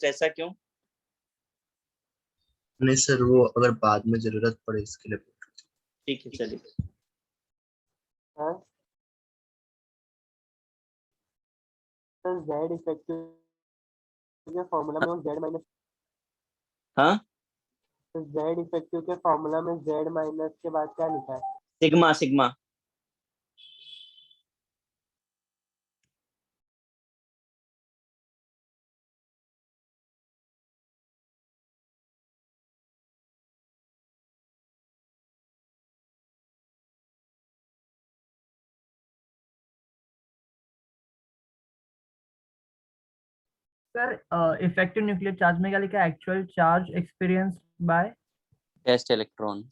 ऐसा क्यों? नहीं सर, वो अगर बाद में जरूरत पड़े इसके लिए। ठीक है चलिए। हाँ सर, जेड इफेक्टिव के फॉर्मूला में जेड माइनस, हाँ, जेड इफेक्टिव के फॉर्मूला में जेड माइनस के बाद क्या लिखा है? Sigma sigma. Sir effective nuclear charge में क्या लिखा है? Actual charge experience by test electron.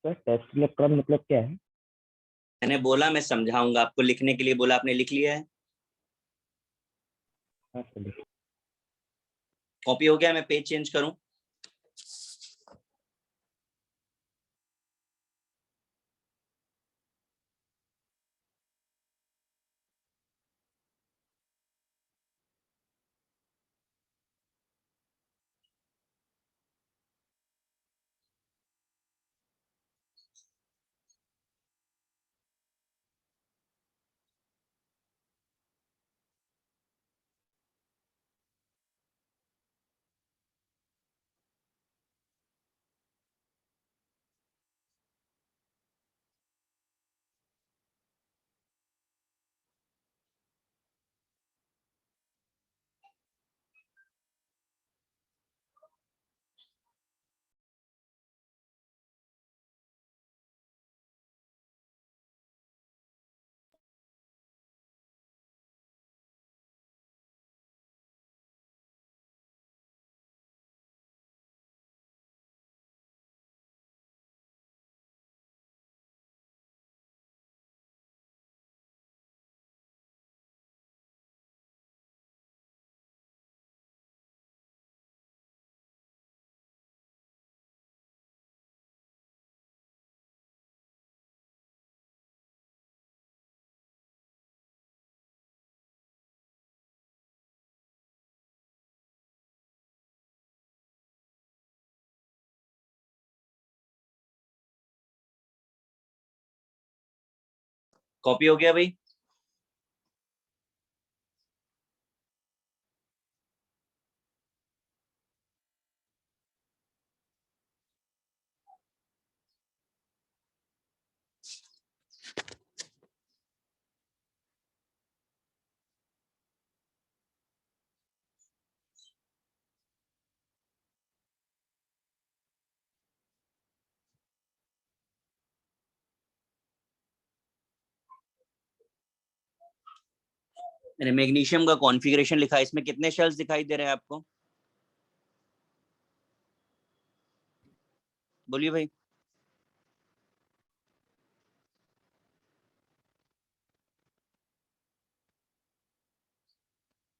Sir test electron मतलब क्या है? मैंने बोला मैं समझाऊंगा आपको, लिखने के लिए बोला, आपने लिख लिया है? हाँ सर। कॉपी हो गया? मैं पेज चेंज करूं? कॉपी हो गया भाई? मैंने मैग्नीशियम का कॉन्फ़िगरेशन लिखा है, इसमें कितने शेल्स दिखाई दे रहे हैं आपको? बोलिए भाई।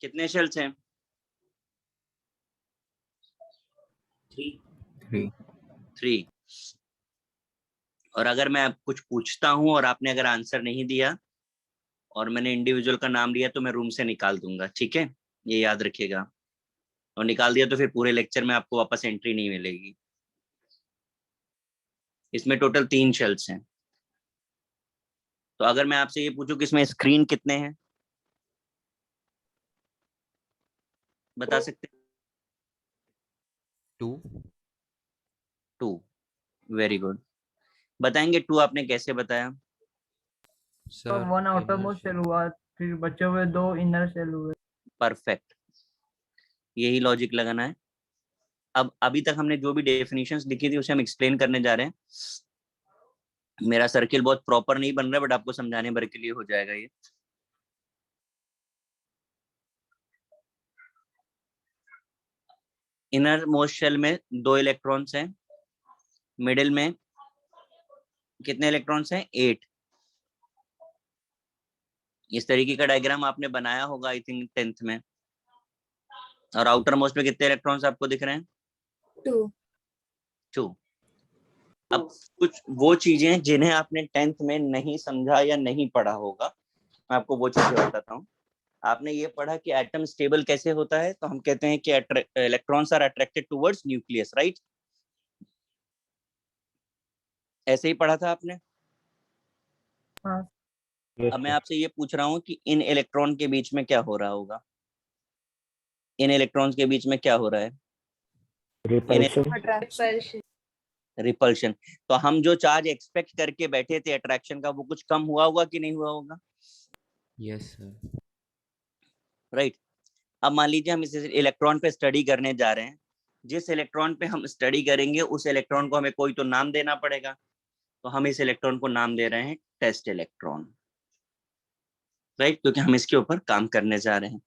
कितने शेल्स हैं? 3 3। और अगर मैं कुछ पूछता हूं और आपने अगर आंसर नहीं दिया और मैंने इंडिविजुअल का नाम लिया तो मैं रूम से निकाल दूंगा, ठीक है, ये याद रखिएगा। और निकाल दिया तो फिर पूरे लेक्चर में आपको वापस एंट्री नहीं मिलेगी। इसमें टोटल 3 शेल्स हैं। तो अगर मैं आपसे ये पूछूं कि इसमें स्क्रीन कितने हैं, बता सकते हैं? 2 2। Very good. बताएंगे 2 आपने कैसे बताया? तो सर 1 आउटर मोस्ट शेल हुआ, फिर बचे हुए 2 इनर शेल हुए। परफेक्ट, यही लॉजिक लगाना है। अब अभी तक हमने जो भी डेफिनेशंस लिखी थी उसे हम एक्सप्लेन करने जा रहे हैं। मेरा सर्किल बहुत प्रॉपर नहीं बन रहा है बट आपको समझाने भर के लिए हो जाएगा ये। इनर मोस्ट शेल में 2 इलेक्ट्रॉन्स हैं, मिडिल में कितने इलेक्ट्रॉन्स हैं? 8। इस तरीके का डायग्राम आपने बनाया होगा आई थिंक 10th में। और आउटर मोस्ट में कितने इलेक्ट्रॉन्स आपको दिख रहे हैं? 2। अब कुछ वो चीजें जिन्हें आपने 10th में नहीं समझा या नहीं पढ़ा होगा, मैं आपको वो चीजें बताता हूँ। आपने ये पढ़ा कि एटम स्टेबल कैसे होता है, तो हम कहते हैं कि electrons are attracted towards nucleus, right? ऐसे ही पढ़ा था आपने। हाँ। अब मैं आपसे ये पूछ रहा हूँ कि इन इलेक्ट्रॉन के बीच में क्या हो रहा होगा? इन इलेक्ट्रॉन्स के बीच में क्या हो रहा है? रिपल्शन। रिपल्शन। तो हम जो चार्ज एक्सपेक्ट करके बैठे थे अट्रैक्शन का, वो कुछ कम हुआ होगा कि नहीं हुआ होगा? Yes sir. राइट। अब मान लीजिए हम इस इलेक्ट्रॉन पे स्टडी करने जा रहे हैं। जिस इलेक्ट्रॉन पे हम स्टडी करेंगे उस इलेक्ट्रॉन को हमें कोई तो नाम देना पड़ेगा। तो हम इस इलेक्ट्रॉन को नाम दे रहे हैं टेस्ट इलेक्ट्रॉन, राइट, क्योंकि हम इसके ऊपर काम करने जा रहे हैं।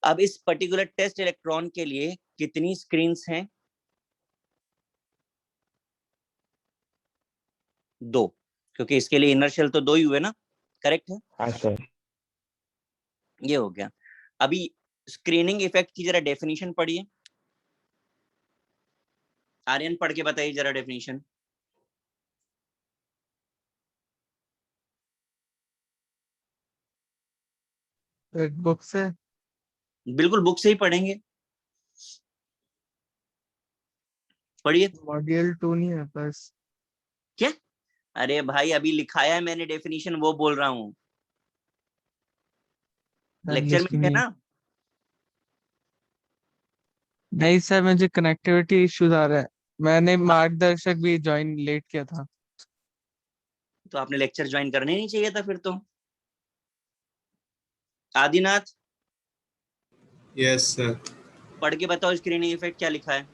अब इस पर्टिकुलर टेस्ट इलेक्ट्रॉन के लिए कितनी स्क्रीन्स हैं? 2, क्योंकि इसके लिए इनर शेल तो 2 ही हुए ना, करेक्ट है? हाँ सर। ये हो गया। अभी स्क्रीनिंग इफेक्ट की जरा डेफिनेशन पढ़िए। आर्यन पढ़ के बताइए जरा डेफिनेशन। एक बुक से। बिल्कुल बुक से ही पढ़ेंगे, पढ़िए। मॉड्यूल 2 नहीं है बस। क्या? अरे भाई अभी लिखाया है मैंने डेफिनेशन, वो बोल रहा हूँ। लेक्चर में है ना? नहीं सर, मुझे कनेक्टिविटी इश्यूज आ रहा है। मैंने मार्गदर्शक भी ज्वाइन लेट किया था। तो आपने लेक्चर ज्वाइन करने नहीं चाहिए था फिर तो। Adinath Yes, sir. पढ़ के बताओ स्क्रीनिंग इफेक्ट क्या लिखा है।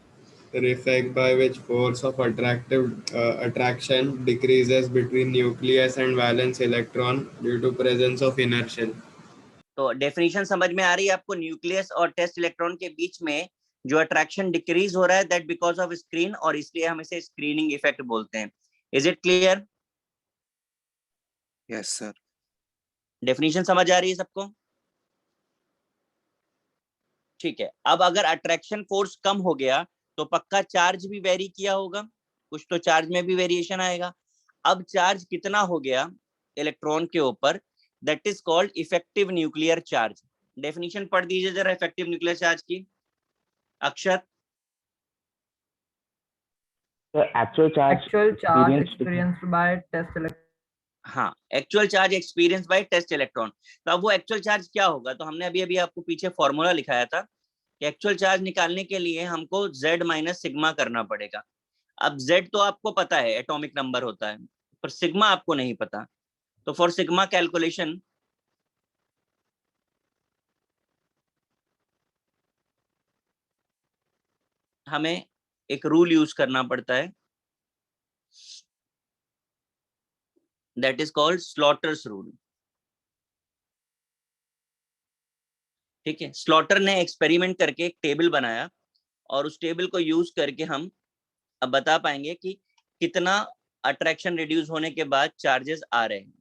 The effect by which force of attraction decreases between nucleus and valence electron due to presence of inertial. तो डेफिनेशन समझ में आ रही है आपको? न्यूक्लियस और टेस्ट इलेक्ट्रॉन के बीच में जो अट्रैक्शन डिक्रीज हो रहा है दैट बिकॉज ऑफ स्क्रीन, और इसलिए हम इसे स्क्रीनिंग इफेक्ट बोलते हैं। Is it clear? Yes sir. Definition समझ आ रही है सबको? ठीक है। अब अगर अट्रैक्शन फोर्स कम हो गया तो पक्का चार्ज भी वेरी किया होगा, कुछ तो चार्ज में भी वेरिएशन आएगा। अब चार्ज कितना हो गया इलेक्ट्रॉन के ऊपर, that is called effective nuclear charge. Definition पढ़ दीजिए जरा इफेक्टिव न्यूक्लियर चार्ज की, Akshar. Actual charge experienced by test electron. हाँ, actual charge experience by test electron. तो अब वो एक्चुअल चार्ज क्या होगा? तो हमने अभी अभी आपको पीछे फॉर्मूला लिखाया था कि एक्चुअल चार्ज निकालने के लिए हमको Z माइनस सिग्मा करना पड़ेगा। अब Z तो आपको पता है एटॉमिक नंबर होता है, पर सिग्मा आपको नहीं पता। तो फॉर सिग्मा कैलकुलेशन हमें एक रूल यूज करना पड़ता है, दैट इज कॉल्ड स्लॉटर्स रूल। ठीक है, स्लॉटर ने एक्सपेरिमेंट करके एक टेबल बनाया और उस टेबल को यूज करके हम अब बता पाएंगे कि कितना अट्रैक्शन रिड्यूस होने के बाद चार्जेस आ रहे हैं।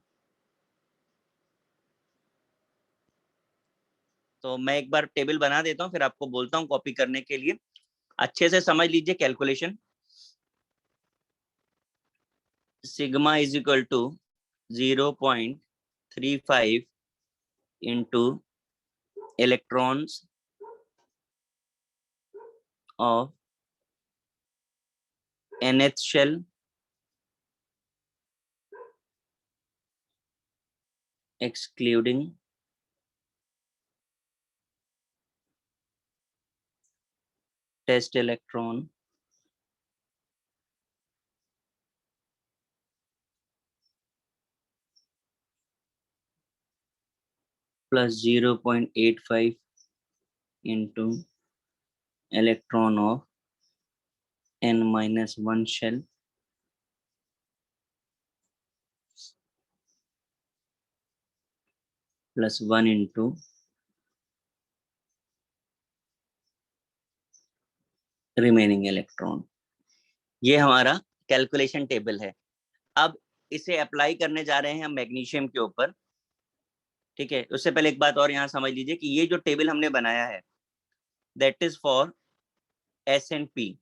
तो मैं एक बार टेबल बना देता हूं, फिर आपको बोलता हूं कॉपी करने के लिए। अच्छे से समझ लीजिए calculation. Sigma is equal to 0.35 into electrons of nth shell excluding test electron plus 0.85 into electron of n-1 shell plus 1 into remaining electron। ये हमारा कैलकुलेशन टेबल है। अब इसे अप्लाई करने जा रहे हैं हम मैग्नीशियम के ऊपर, ठीक है। उससे पहले एक बात और यहाँ समझ लीजिए कि ये जो टेबल हमने बनाया है that is for S&P।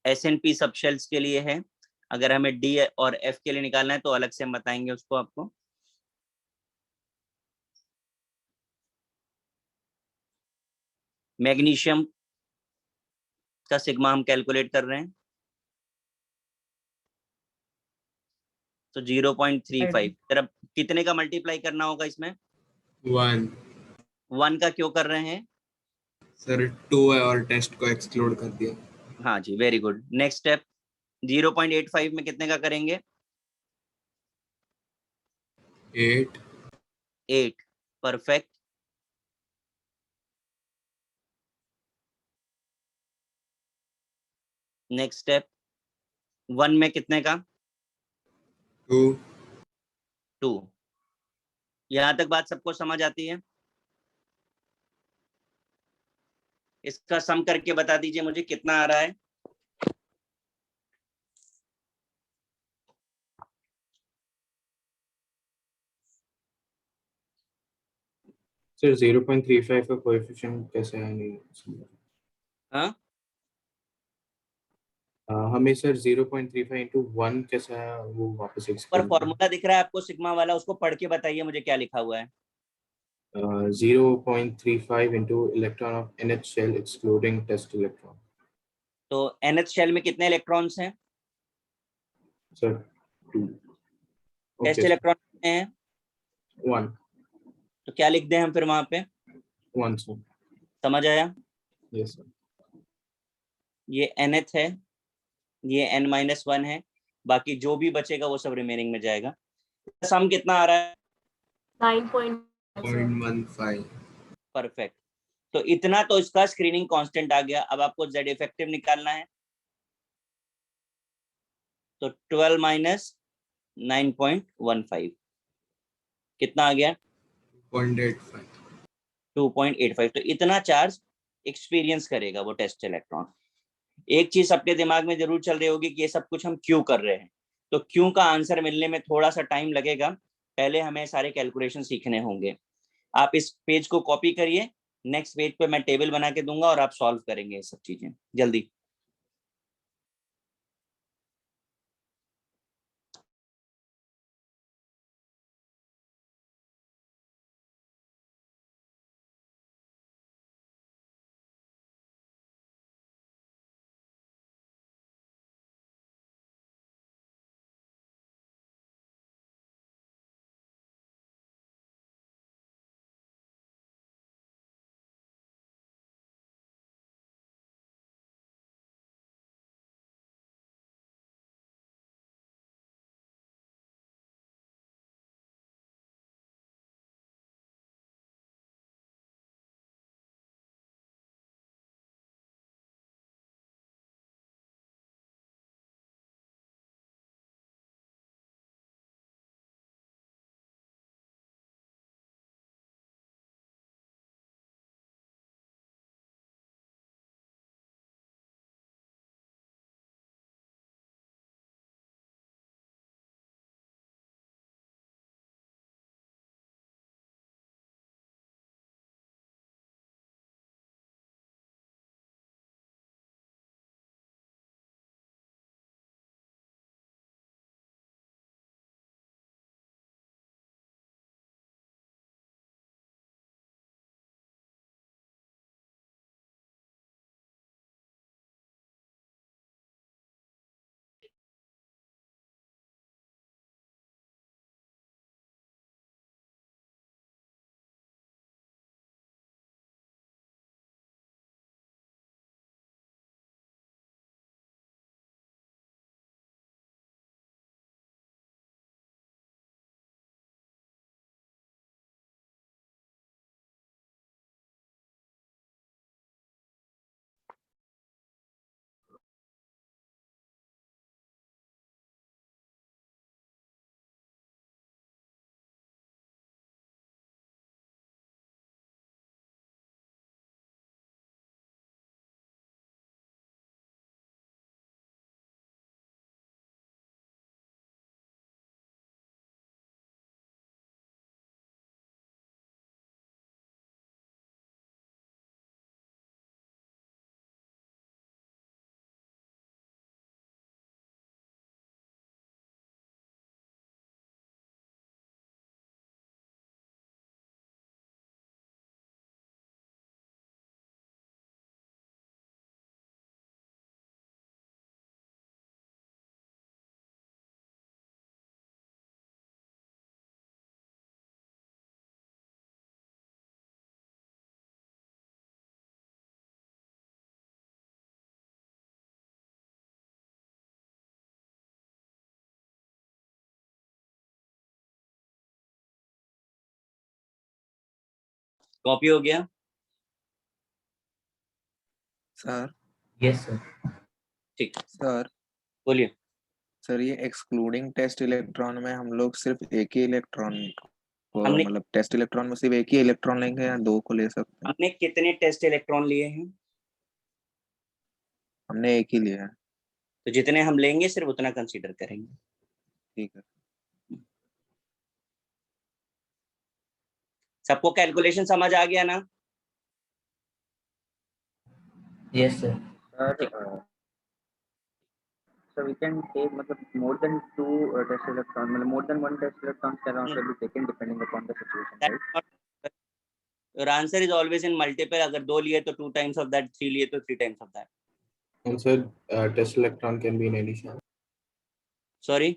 S&P सब शेल्स के लिए है। अगर हमें डी और एफ के लिए निकालना है तो अलग से हम बताएंगे उसको आपको। मैग्नीशियम का सिग्मा हम कैलकुलेट कर रहे हैं, तो 0.35। तरफ कितने का मल्टीप्लाई करना होगा इसमें? 1 1 का क्यों कर रहे हैं? सर 2 है और टेस्ट को एक्सक्लूड कर दिया। हाँ जी, वेरी गुड। नेक्स्ट स्टेप 0.85 में कितने का करेंगे? 8 परफेक्ट। नेक्स्ट स्टेप 1 में कितने का? 2 2। यहां तक बात सबको समझ आती है? इसका सम करके बता दीजिए मुझे कितना आ रहा है। सर 0.35 का कोएफिशिएंट कैसे है, नहीं समझा। हाँ, हमें सर 0.35 इंटू 1 कैसा है वो वापस पर एक्सप्लेन फॉर्मूला दिख रहा है आपको सिग्मा वाला, उसको पढ़ के बताइए मुझे क्या लिखा हुआ है। 0.35 into electron of nth shell excluding test electron. तो nth शेल में कितने इलेक्ट्रॉन्स हैं? सर 2। टेस्ट ओके इलेक्ट्रॉन कितने हैं? 1 तो क्या लिख दें हम फिर वहां पे? 1 सर। समझ आया? Yes sir. ये nth है, ये n-1 है, बाकी जो भी बचेगा वो सब रिमेनिंग में जाएगा। सम कितना आ रहा है? 0.15। परफेक्ट। तो इतना तो इसका स्क्रीनिंग कांस्टेंट आ गया। अब आपको z इफेक्टिव निकालना है, तो 12 माइनस 9.15 कितना आ गया? 0.85। 2.85। तो इतना चार्ज एक्सपीरियंस करेगा वो टेस्ट इलेक्ट्रॉन। एक चीज सबके दिमाग में जरूर चल रही होगी कि ये सब कुछ हम क्यों कर रहे हैं। तो क्यों का आंसर मिलने में थोड़ा सा टाइम लगेगा, पहले हमें सारे कैलकुलेशन सीखने होंगे। आप इस पेज को कॉपी करिए, नेक्स्ट पेज पे मैं टेबल बना के दूंगा और आप सॉल्व करेंगे ये सब चीजें जल्दी। कॉपी हो गया? Sir yes sir. ठीक, सर बोलिए। सर ये एक्सक्लूडिंग टेस्ट इलेक्ट्रॉन में हम लोग सिर्फ एक ही इलेक्ट्रॉन को हमने मतलब टेस्ट इलेक्ट्रॉन में सिर्फ एक ही इलेक्ट्रॉन लेंगे या दो को ले सकते हैं? हमने कितने टेस्ट इलेक्ट्रॉन लिए हैं? हमने एक ही लिया है। तो जितने हम लेंगे सिर्फ उतना कंसीडर करेंगे। ठीक है। सबको कैलकुलेशन समझ आ गया ना? Yes sir. ठीक। So we can take मतलब more than two test electron, मतलब more than one test electron can also be taken depending upon the situation, right? Your answer is always in multiple. अगर 2 लिए तो 2 times of that, 3 लिए तो 3 times of that. And sir, test electron can be in any shell. Sorry?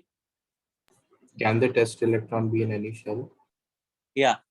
Can the test electron be in any shell? Yeah.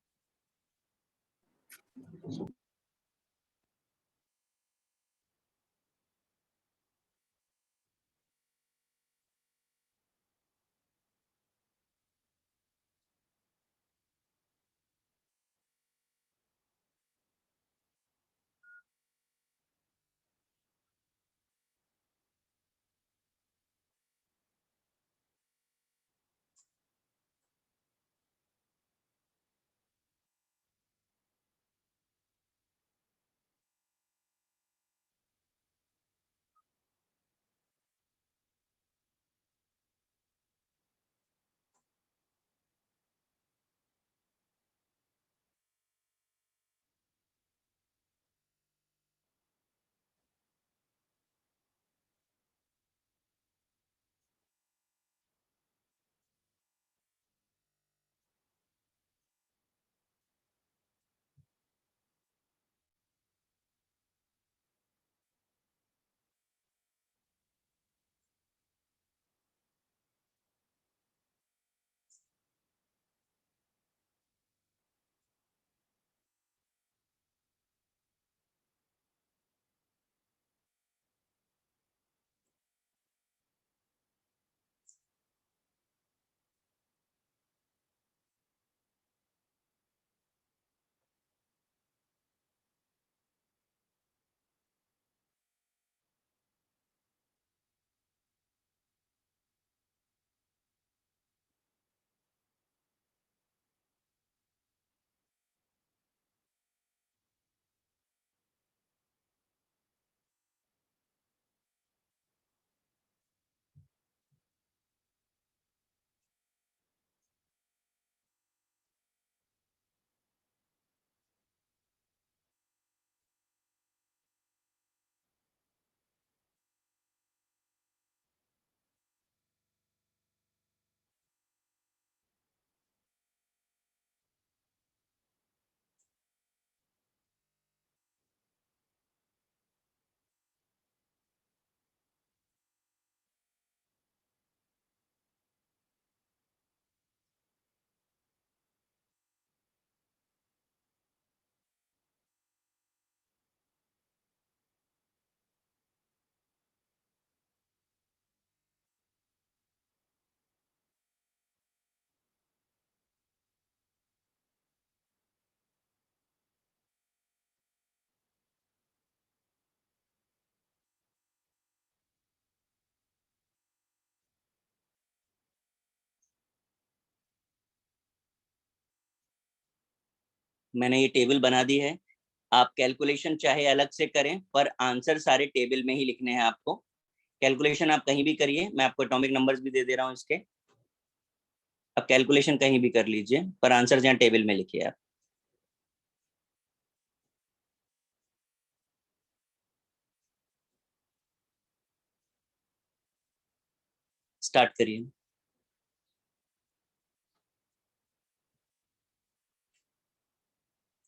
मैंने ये table बना दी है। आप कैलकुलेशन चाहे अलग से करें, पर आंसर सारे टेबल में ही लिखने हैं आपको। कैलकुलेशन आप कहीं भी करिए, मैं आपको एटॉमिक नंबर्स भी दे दे रहा हूँ इसके। आप कैलकुलेशन कहीं भी कर लीजिए, पर आंसर यहाँ टेबल में लिखिए आप। स्टार्ट करिए।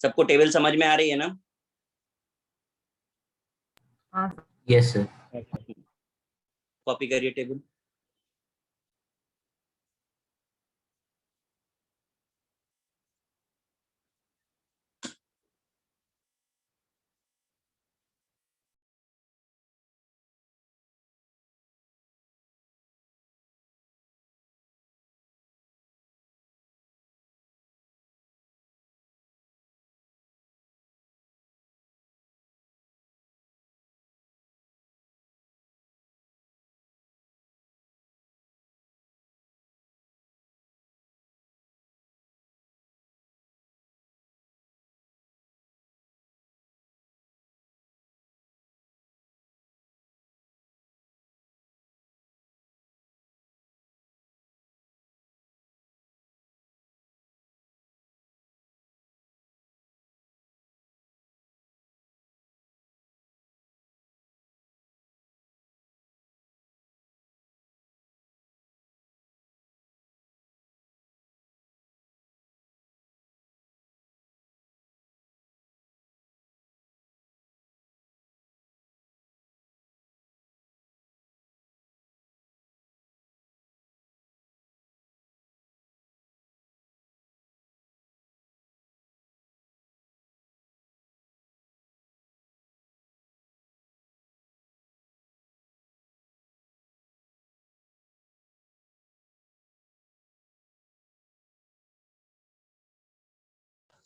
सबको टेबल समझ में आ रही है ना? हाँ यस सर। कॉपी करिए टेबल।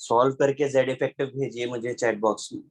सॉल्व करके जेड इफेक्टिव भेजिए मुझे चैट बॉक्स में।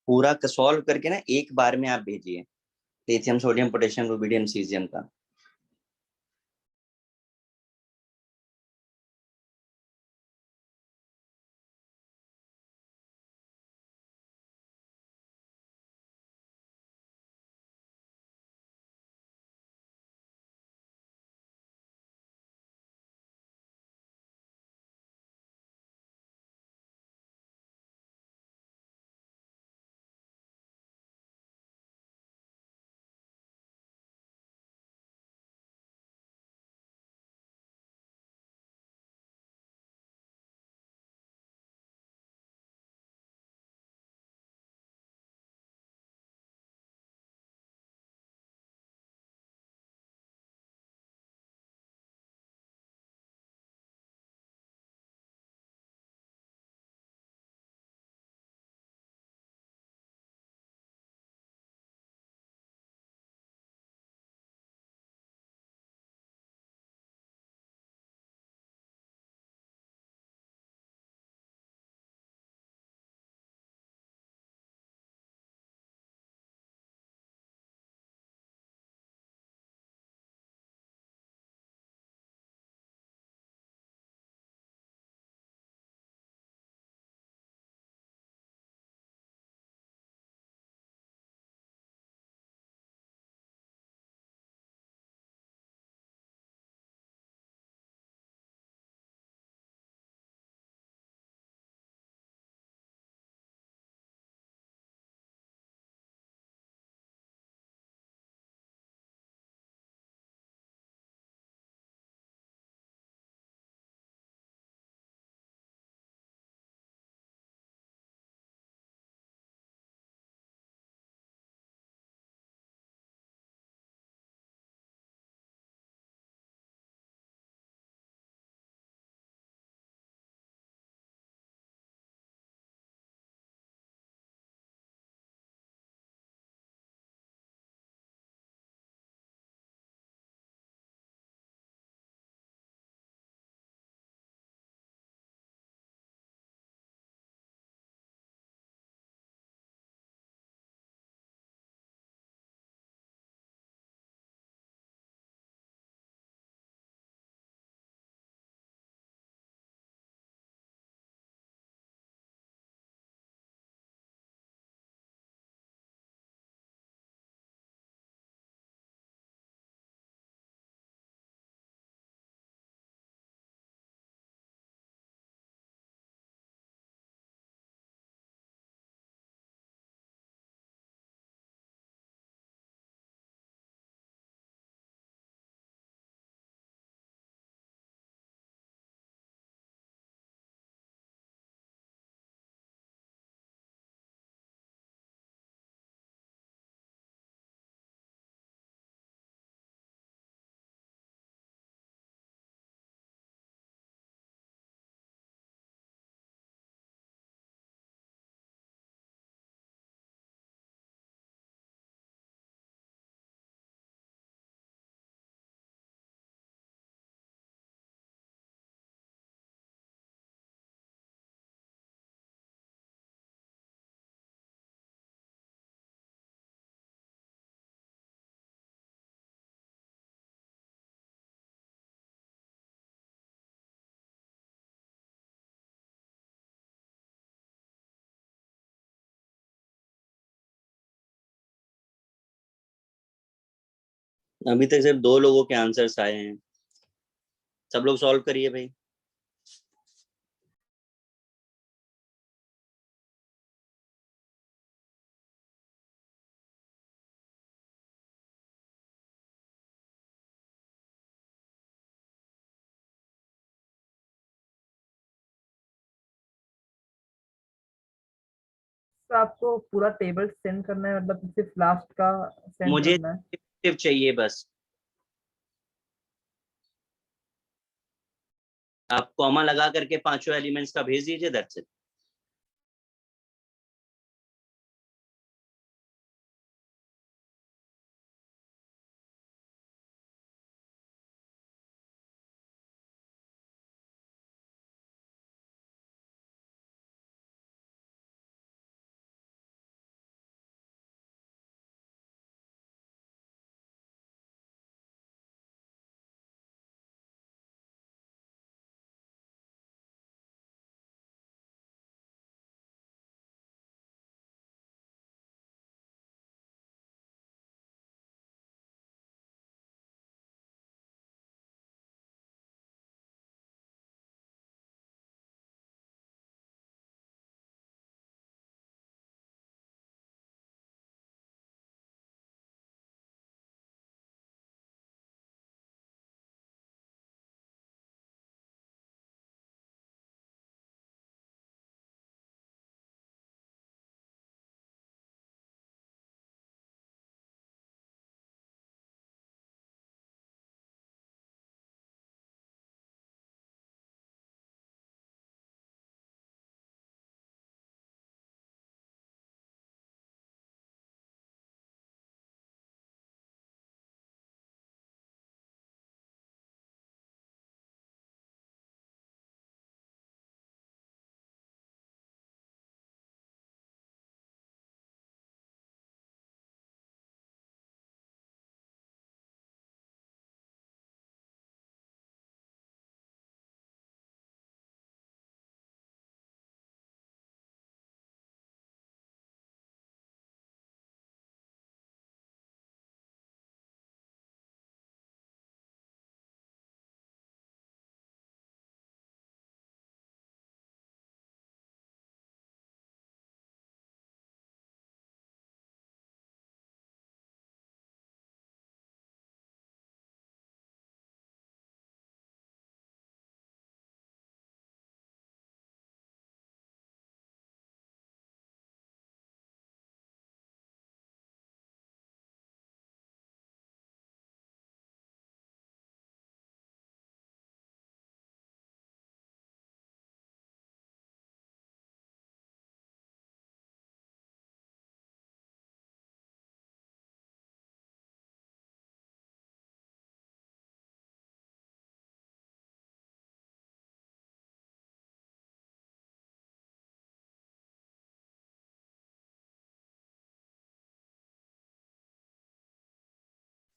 पूरा सॉल्व करके ना एक बार में आप भेजिए, lithium sodium potassium rubidium caesium का। अभी तक सिर्फ 2 लोगों के आंसर्स आए हैं। सब लोग सॉल्व करिए भाई। तो आपको पूरा टेबल सेंड करना है, मतलब सिर्फ लास्ट का सेंड मुझे करना है? सिर्फ चाहिए बस। आप कॉमा लगा करके पांचों एलिमेंट्स का भेज दीजिए, दैट्स इट।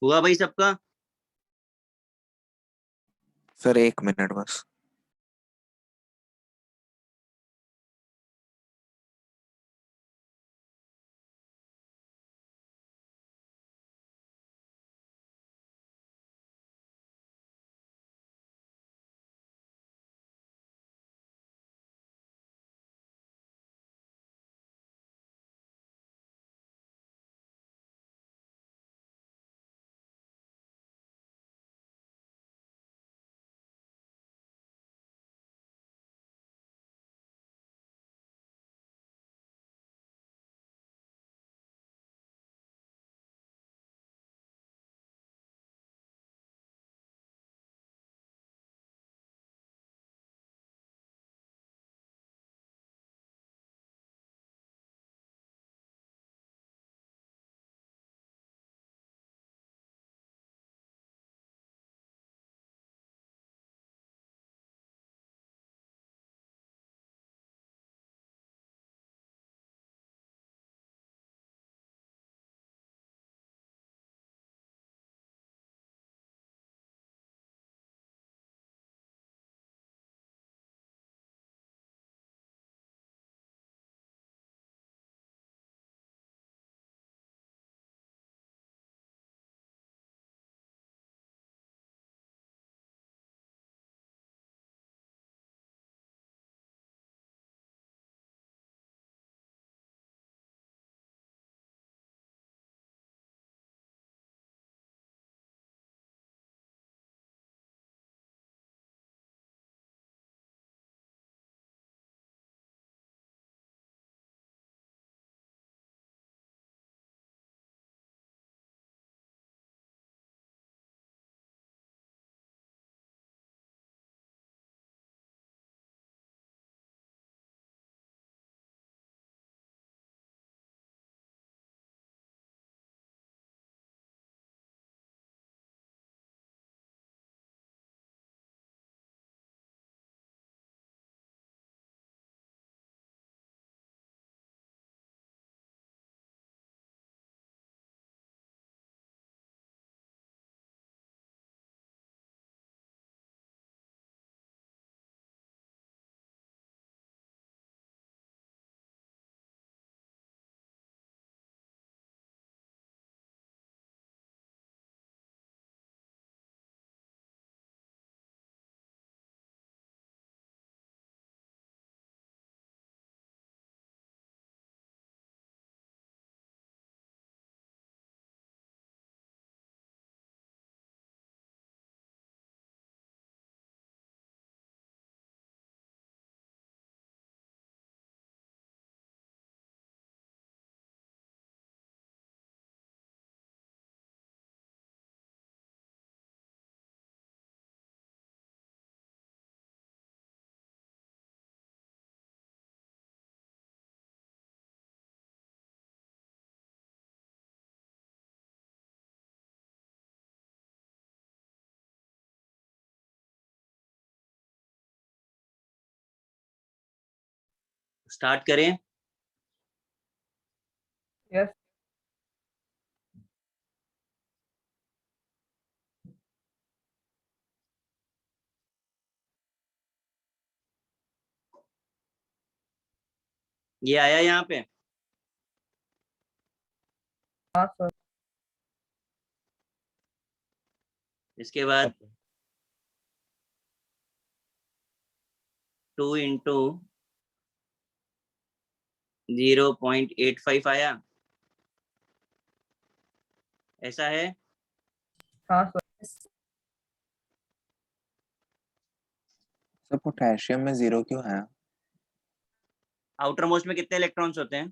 हुआ भाई सबका? सर 1 मिनट बस। स्टार्ट करें? Yes. ये आया यहाँ पे? हाँ सर। इसके बाद 2 इंटू 0.85 आया, ऐसा है? हाँ सर। सर पोटेशियम में 0 क्यों है? आउटर मोस्ट में कितने इलेक्ट्रॉन्स होते हैं?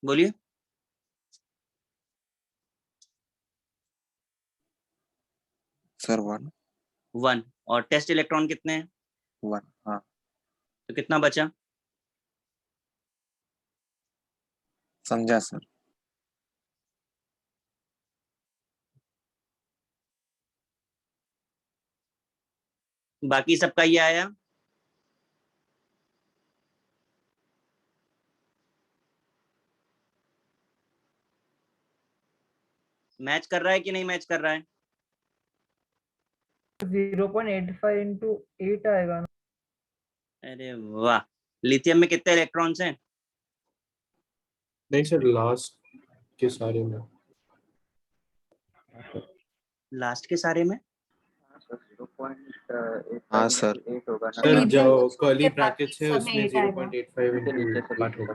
बोलिए। सर 1 1। और टेस्ट इलेक्ट्रॉन कितने हैं? 1 हाँ तो कितना बचा? समझा सर। बाकी सबका ये आया? मैच कर रहा है कि नहीं मैच कर रहा है? 0.85 into 8 आएगा ना? अरे वाह। लिथियम में कितने इलेक्ट्रॉन्स हैं? नहीं सर, लास्ट के सारे में। लास्ट के सारे में? हाँ सर। 8 होगा ना? सर जो Lithium कर्ली के ब्रैकेट्स है सब में उसमें 8 आएगा। 0.85 नीचे नीचे इनटू से 8 होगा।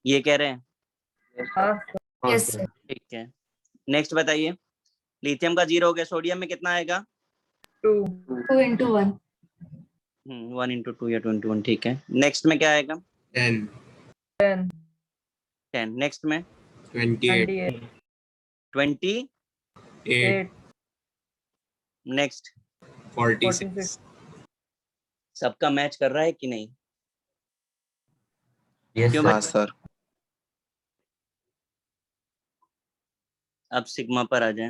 ये कह रहे हैं? Yes, sir. हाँ सर। हाँ Yes, सर। sir. ठीक है, नेक्स्ट बताइए। लिथियम का 0 हो गया, सोडियम में कितना आएगा? 2 2 into 1. 1 इंटू 2 या 2 इंटू 1, ठीक है। नेक्स्ट में क्या आएगा? 10, 10 10। नेक्स्ट में 28, 28 20। 8, 8 नेक्स्ट 46. सबका मैच कर रहा है कि नहीं? यस क्यों हाँ सर। सर। अब सिग्मा पर आ जाए।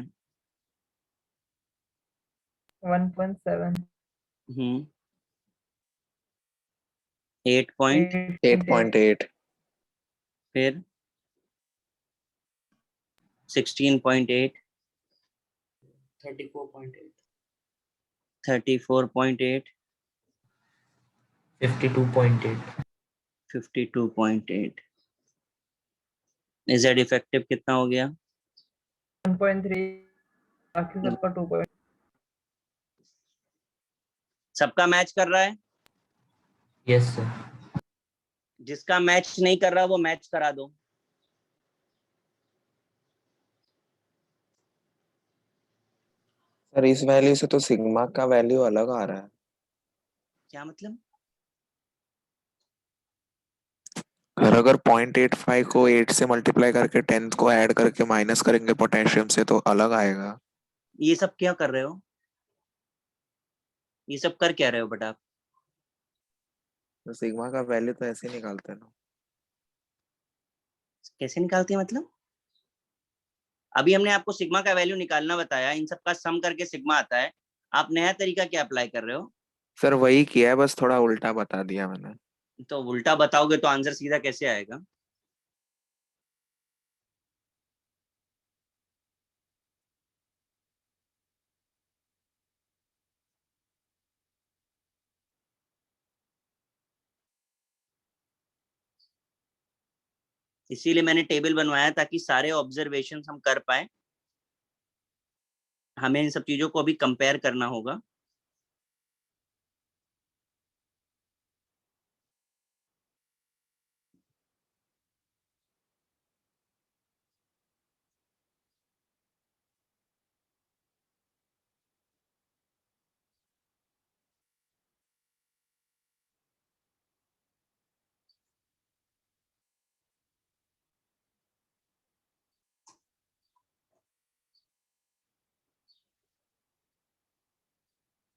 1.7 8 पॉइंट, 8.8 फिर 16.8, 34.8, 34.8, 52.8। 52.8। इजेड इफेक्टिव कितना हो गया? 1.3 बाकी सबका 2. सबका मैच कर रहा है? Yes sir. जिसका मैच नहीं कर रहा वो मैच करा दो। सर इस वैल्यू से तो सिग्मा का वैल्यू अलग आ रहा है। क्या मतलब? अगर 0.85 को 8 से मल्टीप्लाई करके 10 को ऐड करके माइनस करेंगे पोटेशियम से तो अलग आएगा। ये सब क्या कर रहे हो? ये सब कर क्या रहे हो बेटा आप? तो सिग्मा का वैल्यू तो ऐसे ही निकालते हैं ना। कैसे निकालते हैं मतलब? अभी हमने आपको सिग्मा का वैल्यू निकालना बताया, इन सब का सम करके सिग्मा आता है। आप नया तरीका क्या अप्लाई कर रहे हो? सर वही किया है, बस थोड़ा उल्टा बता दिया मैंने। तो उल्टा बताओगे तो आंसर सीधा कैसे आएगा? इसीलिए मैंने टेबल बनवाया ताकि सारे ऑब्जर्वेशंस हम कर पाए। हमें इन सब चीजों को अभी कंपेयर करना होगा।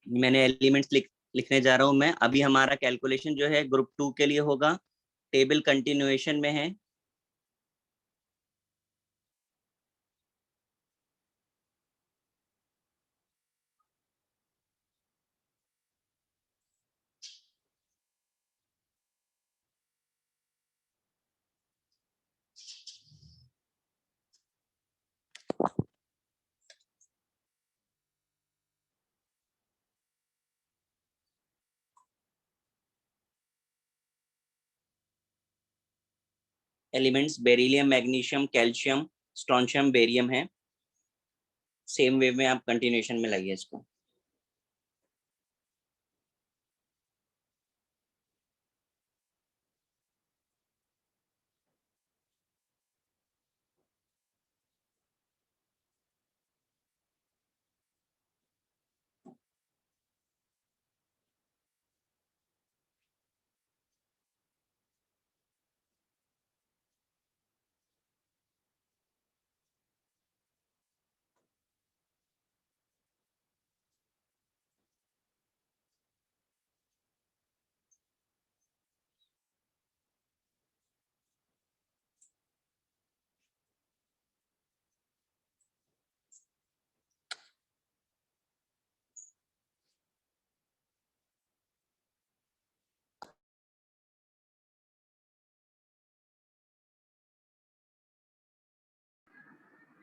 मैंने एलिमेंट्स लिखने जा रहा हूं मैं। अभी हमारा कैलकुलेशन जो है ग्रुप 2 के लिए होगा, टेबल कंटिन्यूएशन में है। Elements beryllium, magnesium, calcium, strontium, barium है। सेम वे में आप कंटिन्यूएशन में लाइए इसको।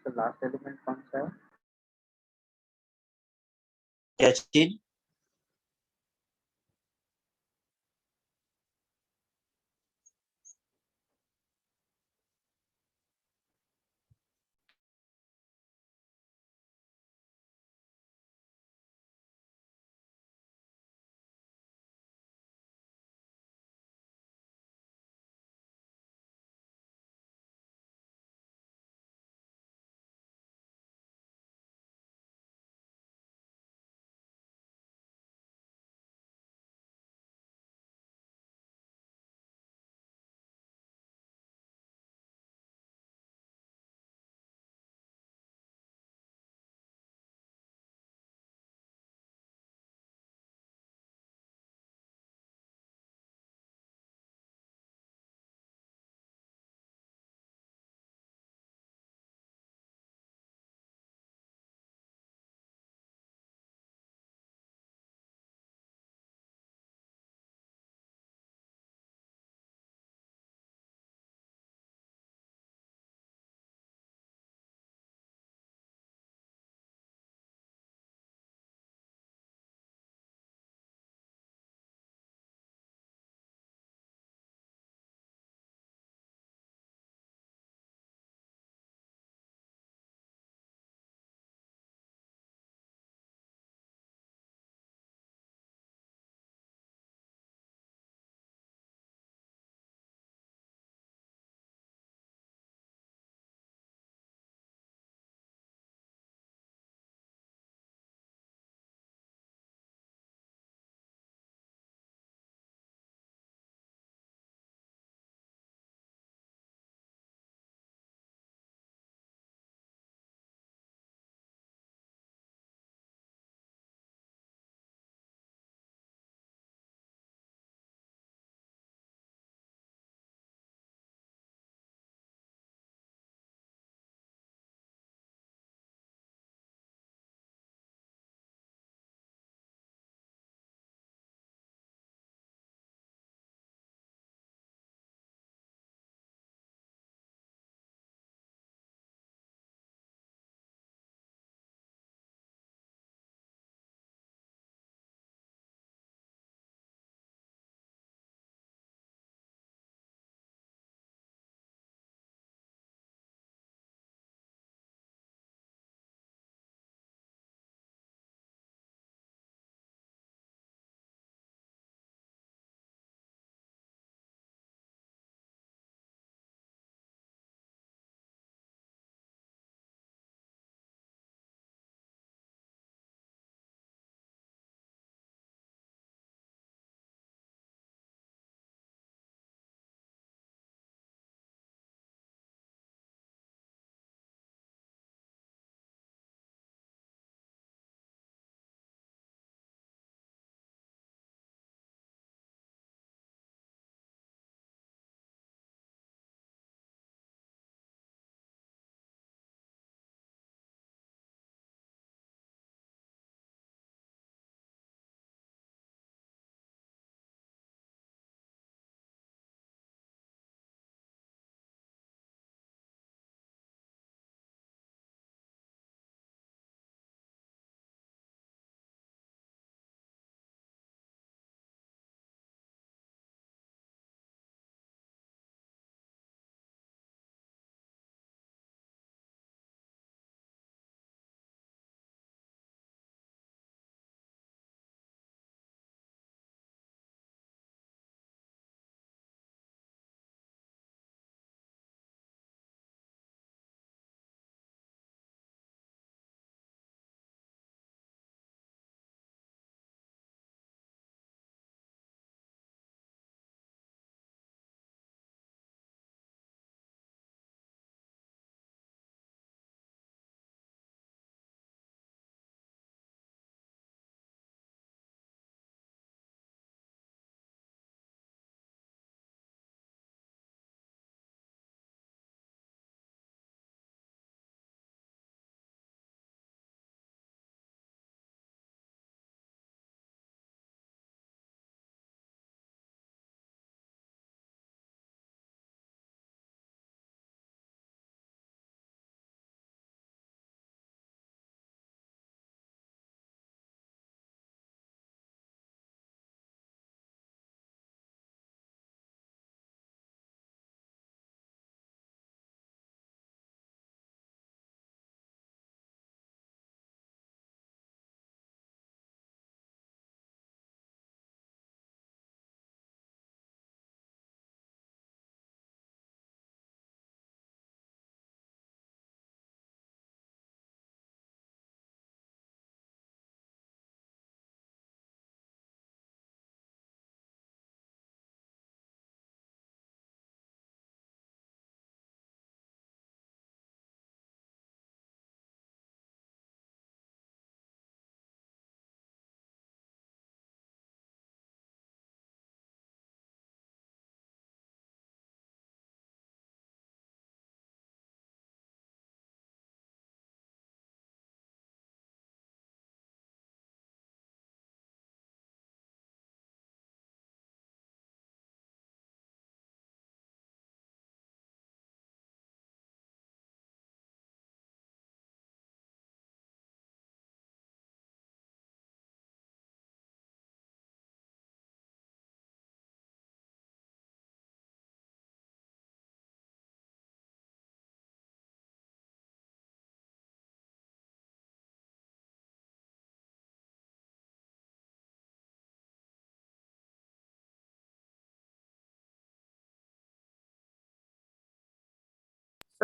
तो लास्ट एलिमेंट कौन सा है? क्या चीज?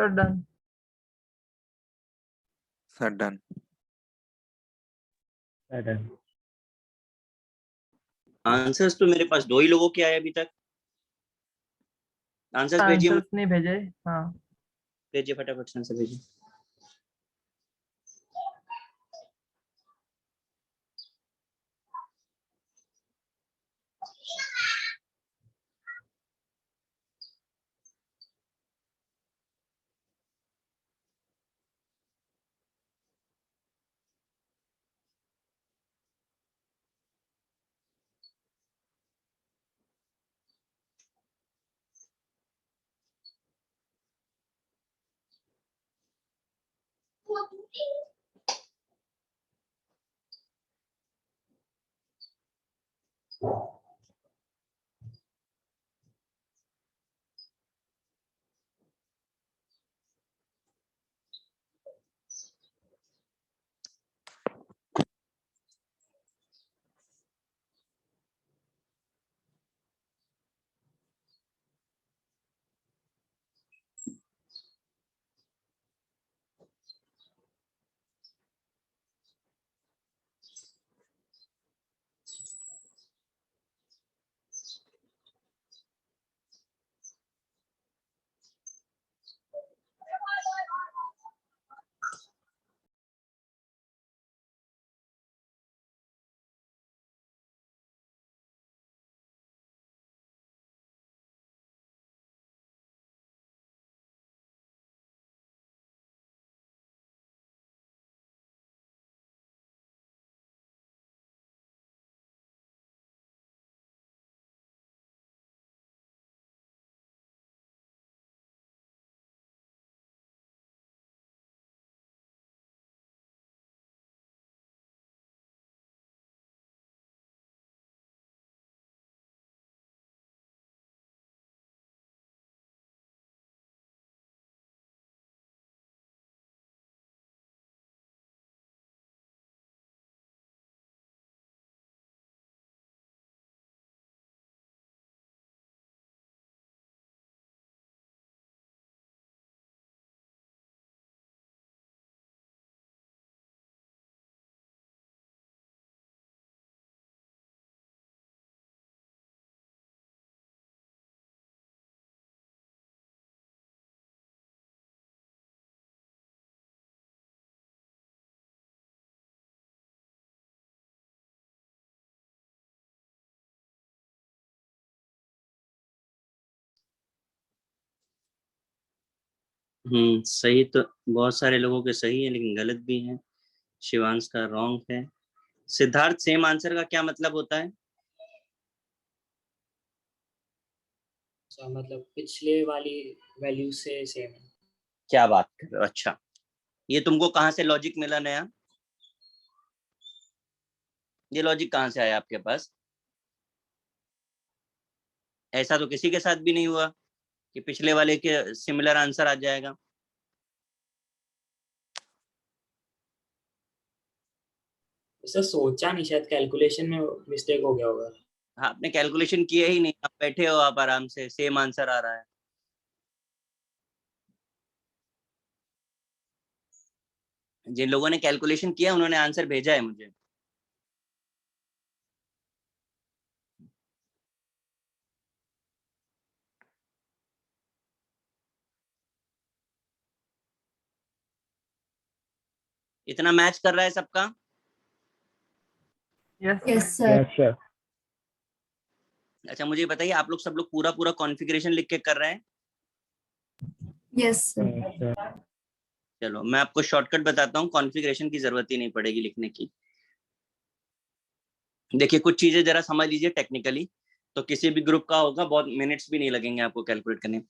Sir, done. Sir done. Answers तो मेरे पास 2 ही लोगों के आए अभी तक। आंसर्स भेजिए, आंसर्स नहीं भेजे। हाँ, भेजिए फटाफट से आंसर भेजिए। सही तो बहुत सारे लोगों के सही है, लेकिन गलत भी है। शिवांश का रॉन्ग है। सिद्धार्थ, सेम आंसर का क्या मतलब होता है? मतलब पिछले वाली वैल्यू से सेम है। क्या बात कर रहे हो? अच्छा, ये तुमको कहाँ से लॉजिक मिला नया? ये लॉजिक कहाँ से आया आपके पास? ऐसा तो किसी के साथ भी नहीं हुआ कि पिछले वाले के सिमिलर आंसर आ जाएगा। सर सोचा नहीं, शायद कैलकुलेशन में मिस्टेक हो गया होगा। हाँ, आपने कैलकुलेशन किया ही नहीं, आप बैठे हो, आप आराम से सेम आंसर आ रहा है। जिन लोगों ने कैलकुलेशन किया उन्होंने आंसर भेजा है मुझे। इतना मैच कर रहा है सबका? Yes sir. अच्छा, मुझे बताइए, आप लोग सब लोग पूरा पूरा कॉन्फ़िगरेशन लिख के कर रहे हैं? Yes sir. चलो मैं आपको शॉर्टकट बताता हूँ, कॉन्फ़िगरेशन की जरूरत ही नहीं पड़ेगी लिखने की। देखिए, कुछ चीजें जरा समझ लीजिए टेक्निकली, तो किसी भी ग्रुप का होगा, बहुत मिनट्स भी नहीं लगेंगे आपको कैलकुलेट करने।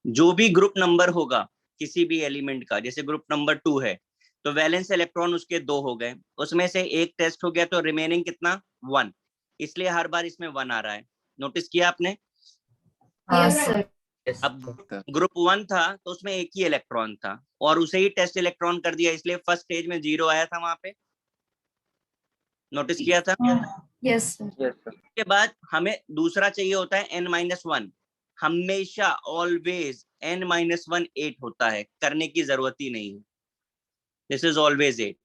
जो भी ग्रुप नंबर होगा किसी भी एलिमेंट का, जैसे ग्रुप नंबर 2 है, तो वैलेंस इलेक्ट्रॉन उसके 2 हो गए, उसमें से एक टेस्ट हो गया, तो रिमेनिंग कितना? 1। इसलिए हर बार इसमें 1 आ रहा है। नोटिस किया आपने? Yes sir. अब ग्रुप 1 था तो उसमें एक ही इलेक्ट्रॉन था, और उसे ही टेस्ट इलेक्ट्रॉन कर दिया, इसलिए फर्स्ट स्टेज में 0 आया था वहां पे। नोटिस किया था? Yes sir. उसके बाद हमें दूसरा चाहिए होता है n-1। हमेशा ऑलवेज n-1 8 होता है, करने की जरूरत ही नहीं है, दिस इज ऑलवेज 8।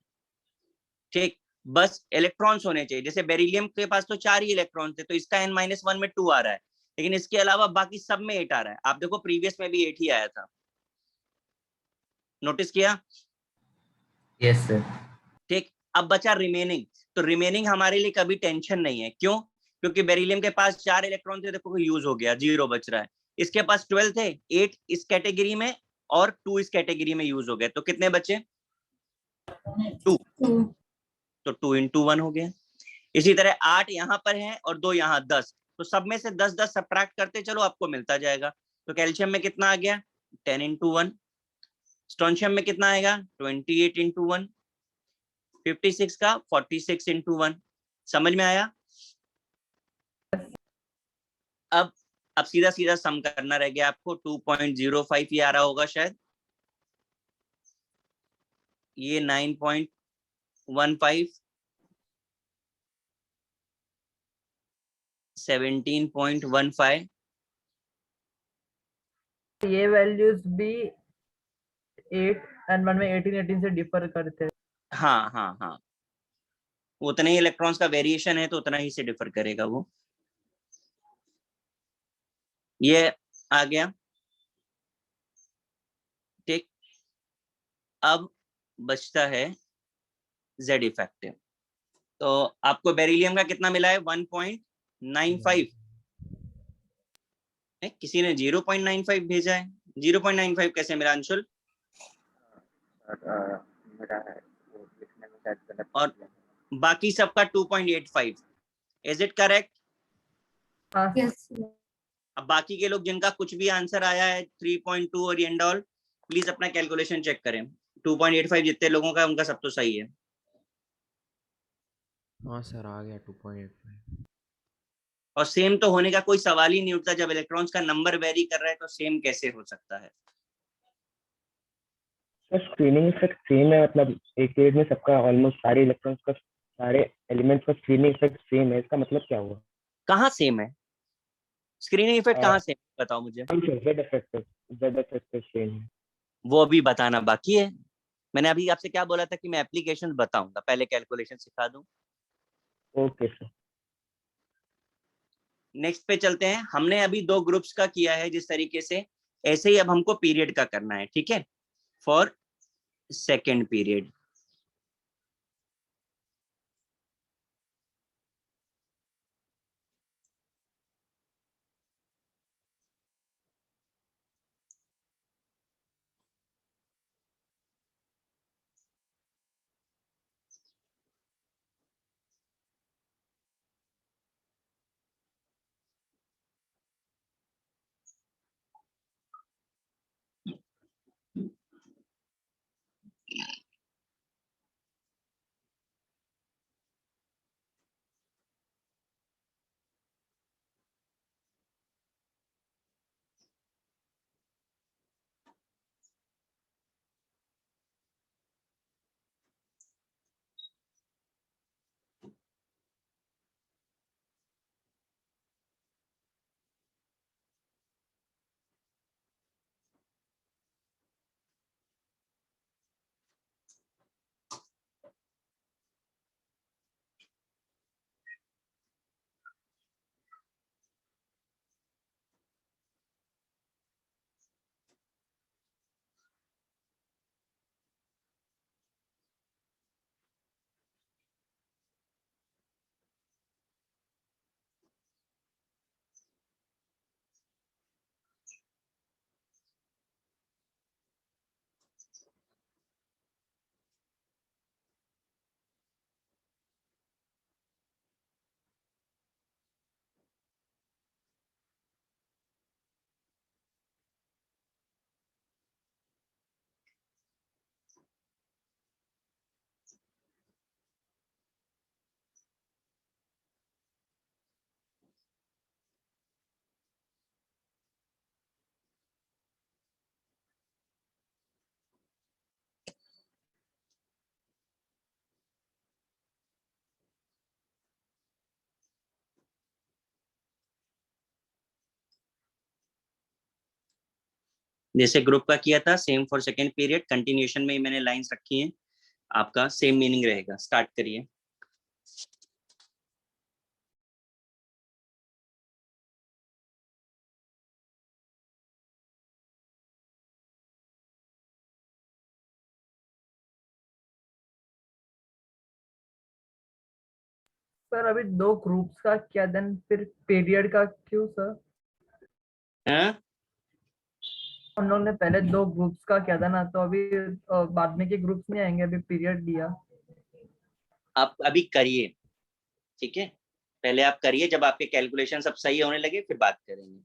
ठीक, बस इलेक्ट्रॉन्स होने चाहिए। जैसे बेरिलियम के पास तो 4 ही इलेक्ट्रॉन थे, तो इसका n-1 में 2 आ रहा है, लेकिन इसके अलावा बाकी सब में 8 आ रहा है। आप देखो प्रीवियस में भी 8 ही आया था, नोटिस किया? Yes sir. ठीक, अब बचा रिमेनिंग। तो रिमेनिंग हमारे लिए कभी टेंशन नहीं है, क्यों? क्योंकि बेरिलियम के पास 4 इलेक्ट्रॉन थे, देखो यूज हो गया, 0 बच रहा है। इसके पास 12 थे, 8 इस कैटेगरी में और 2 इस कैटेगरी में यूज हो गए, तो कितने बचे? 2। तो 2 into 1 हो गया। इसी तरह 8 यहाँ पर है और 2 यहाँ, 10, तो सब में से 10-10 सब्ट्रैक्ट करते चलो, आपको मिलता जाएगा। तो कैल्शियम में कितना आ गया? 10 into 1। स्ट्रोंशियम में कितना आएगा? 28 into 1। 56 का 46 into 1। समझ में आया? अब सीधा सीधा सम करना रह गया आपको। 2.05 ये आ रहा होगा शायद, ये 9.15, 17.15। ये वैल्यूज भी 8 and 1 में 18 से डिफर करते हैं। हाँ हाँ हाँ, उतने ही इलेक्ट्रॉन्स का वेरिएशन है, तो उतना ही से डिफर करेगा वो। ये आ गया। ठीक, अब बचता है Z इफेक्टिव। तो आपको बेरिलियम का कितना मिला है? 1.95। किसी ने 0.95 भेजा है। 0.95 कैसे मिला अंशुल? मेरा है वो लिखने में शायद गलत और बाकी सबका 2.85। Is it correct? Yes. अब बाकी के लोग जिनका कुछ भी आंसर आया है 3.2 और एंड ऑल, प्लीज अपना कैलकुलेशन चेक करें। 2.85 जितने लोगों का, उनका सब तो सही है। हाँ सर, आ गया 2.85। और सेम तो होने का कोई सवाल ही नहीं उठता, जब इलेक्ट्रॉन्स का नंबर वेरी कर रहा है तो सेम कैसे हो सकता है? स्क्रीनिंग इफेक्ट सेम है, मतलब एक पीरियड में सबका ऑलमोस्ट सारे इलेक्ट्रॉन्स का, सारे एलिमेंट्स का स्क्रीनिंग इफेक्ट सेम है, इसका मतलब क्या हुआ? कहाँ सेम है? स्क्रीनिंग इफेक्ट कहाँ सेम है, बताओ मुझे। Z इफेक्ट सेम है। वो अभी बताना बाकी है। मैंने अभी आपसे क्या बोला था कि मैं एप्लीकेशन बताऊंगा, पहले कैलकुलेशन सिखा दूं। Okay sir. नेक्स्ट पे चलते हैं। हमने अभी 2 ग्रुप्स का किया है जिस तरीके से, ऐसे ही अब हमको पीरियड का करना है। ठीक है, फॉर सेकेंड पीरियड। जैसे ग्रुप का किया था same for second period, continuation में ही मैंने लाइंस रखी हैं, आपका सेम मीनिंग रहेगा। स्टार्ट करिए। सर अभी दो ग्रुप्स का क्या, देन फिर पीरियड का क्यों सर? हाँ? हम लोग ने पहले दो ग्रुप्स का किया था ना, तो अभी बाद में के ग्रुप्स नहीं आएंगे, अभी पीरियड दिया। आप अभी करिए, ठीक है, पहले आप करिए, जब आपके कैलकुलेशन सब सही होने लगे फिर बात करेंगे।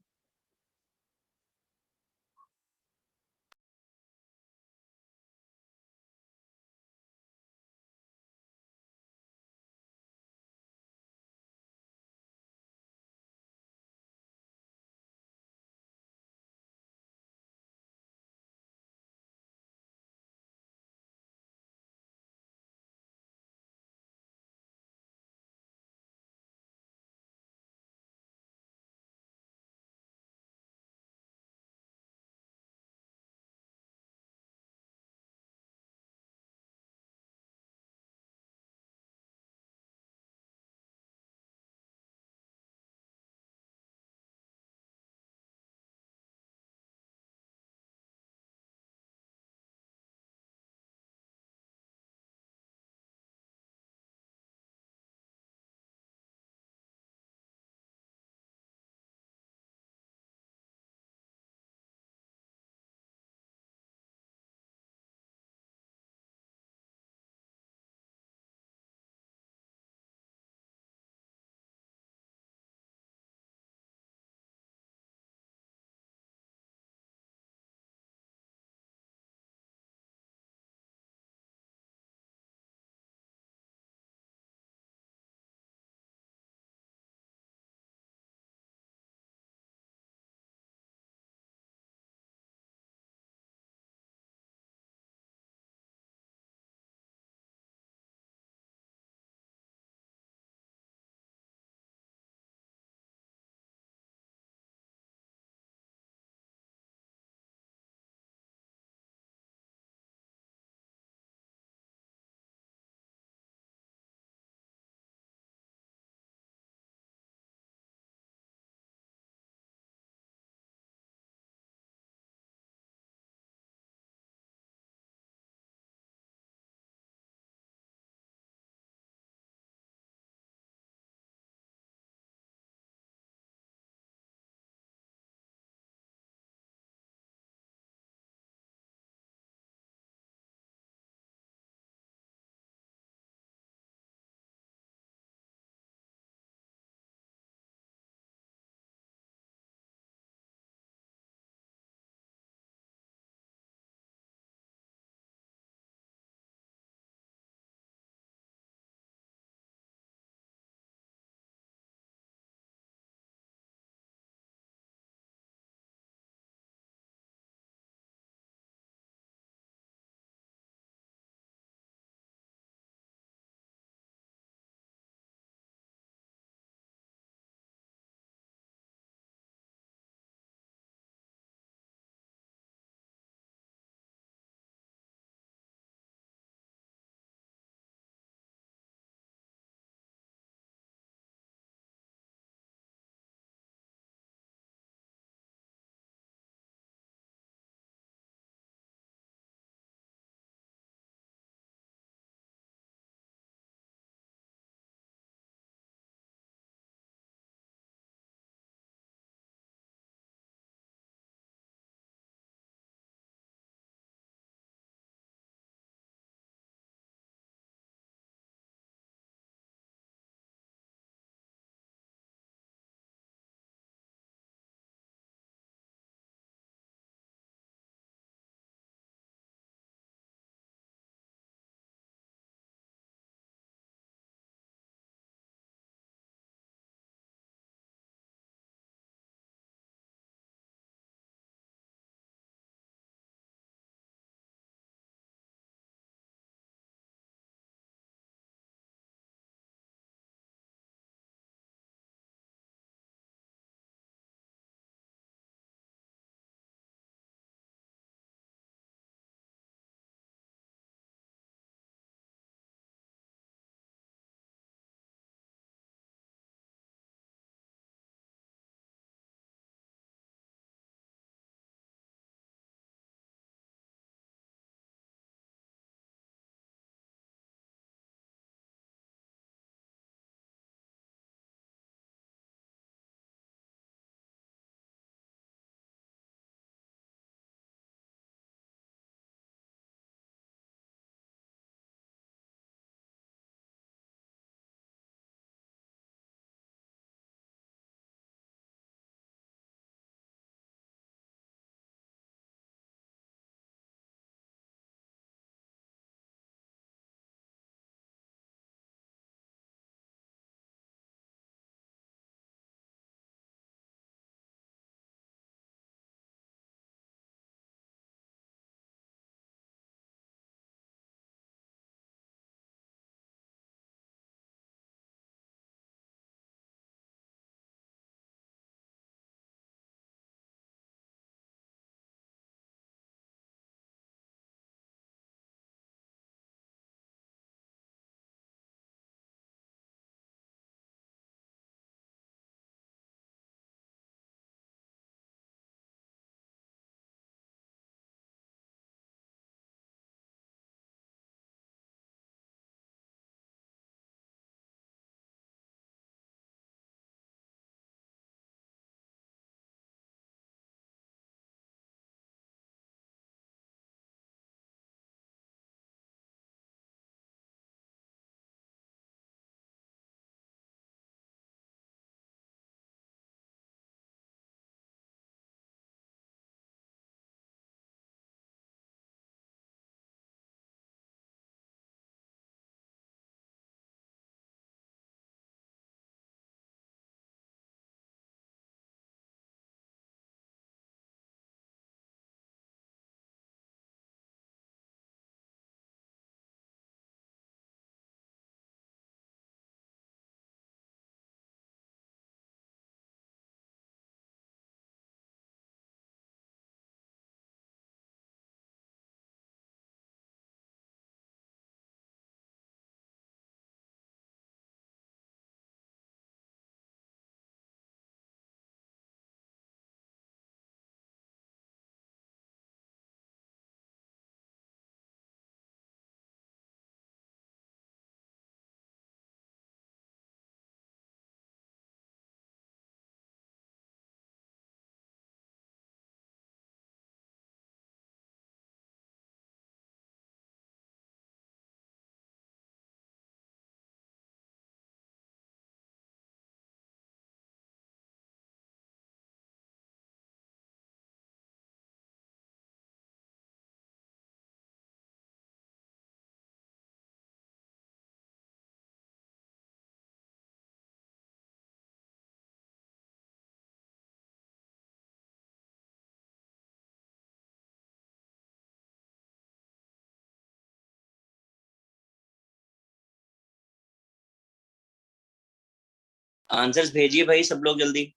आंसर्स भेजिए भाई सब लोग जल्दी।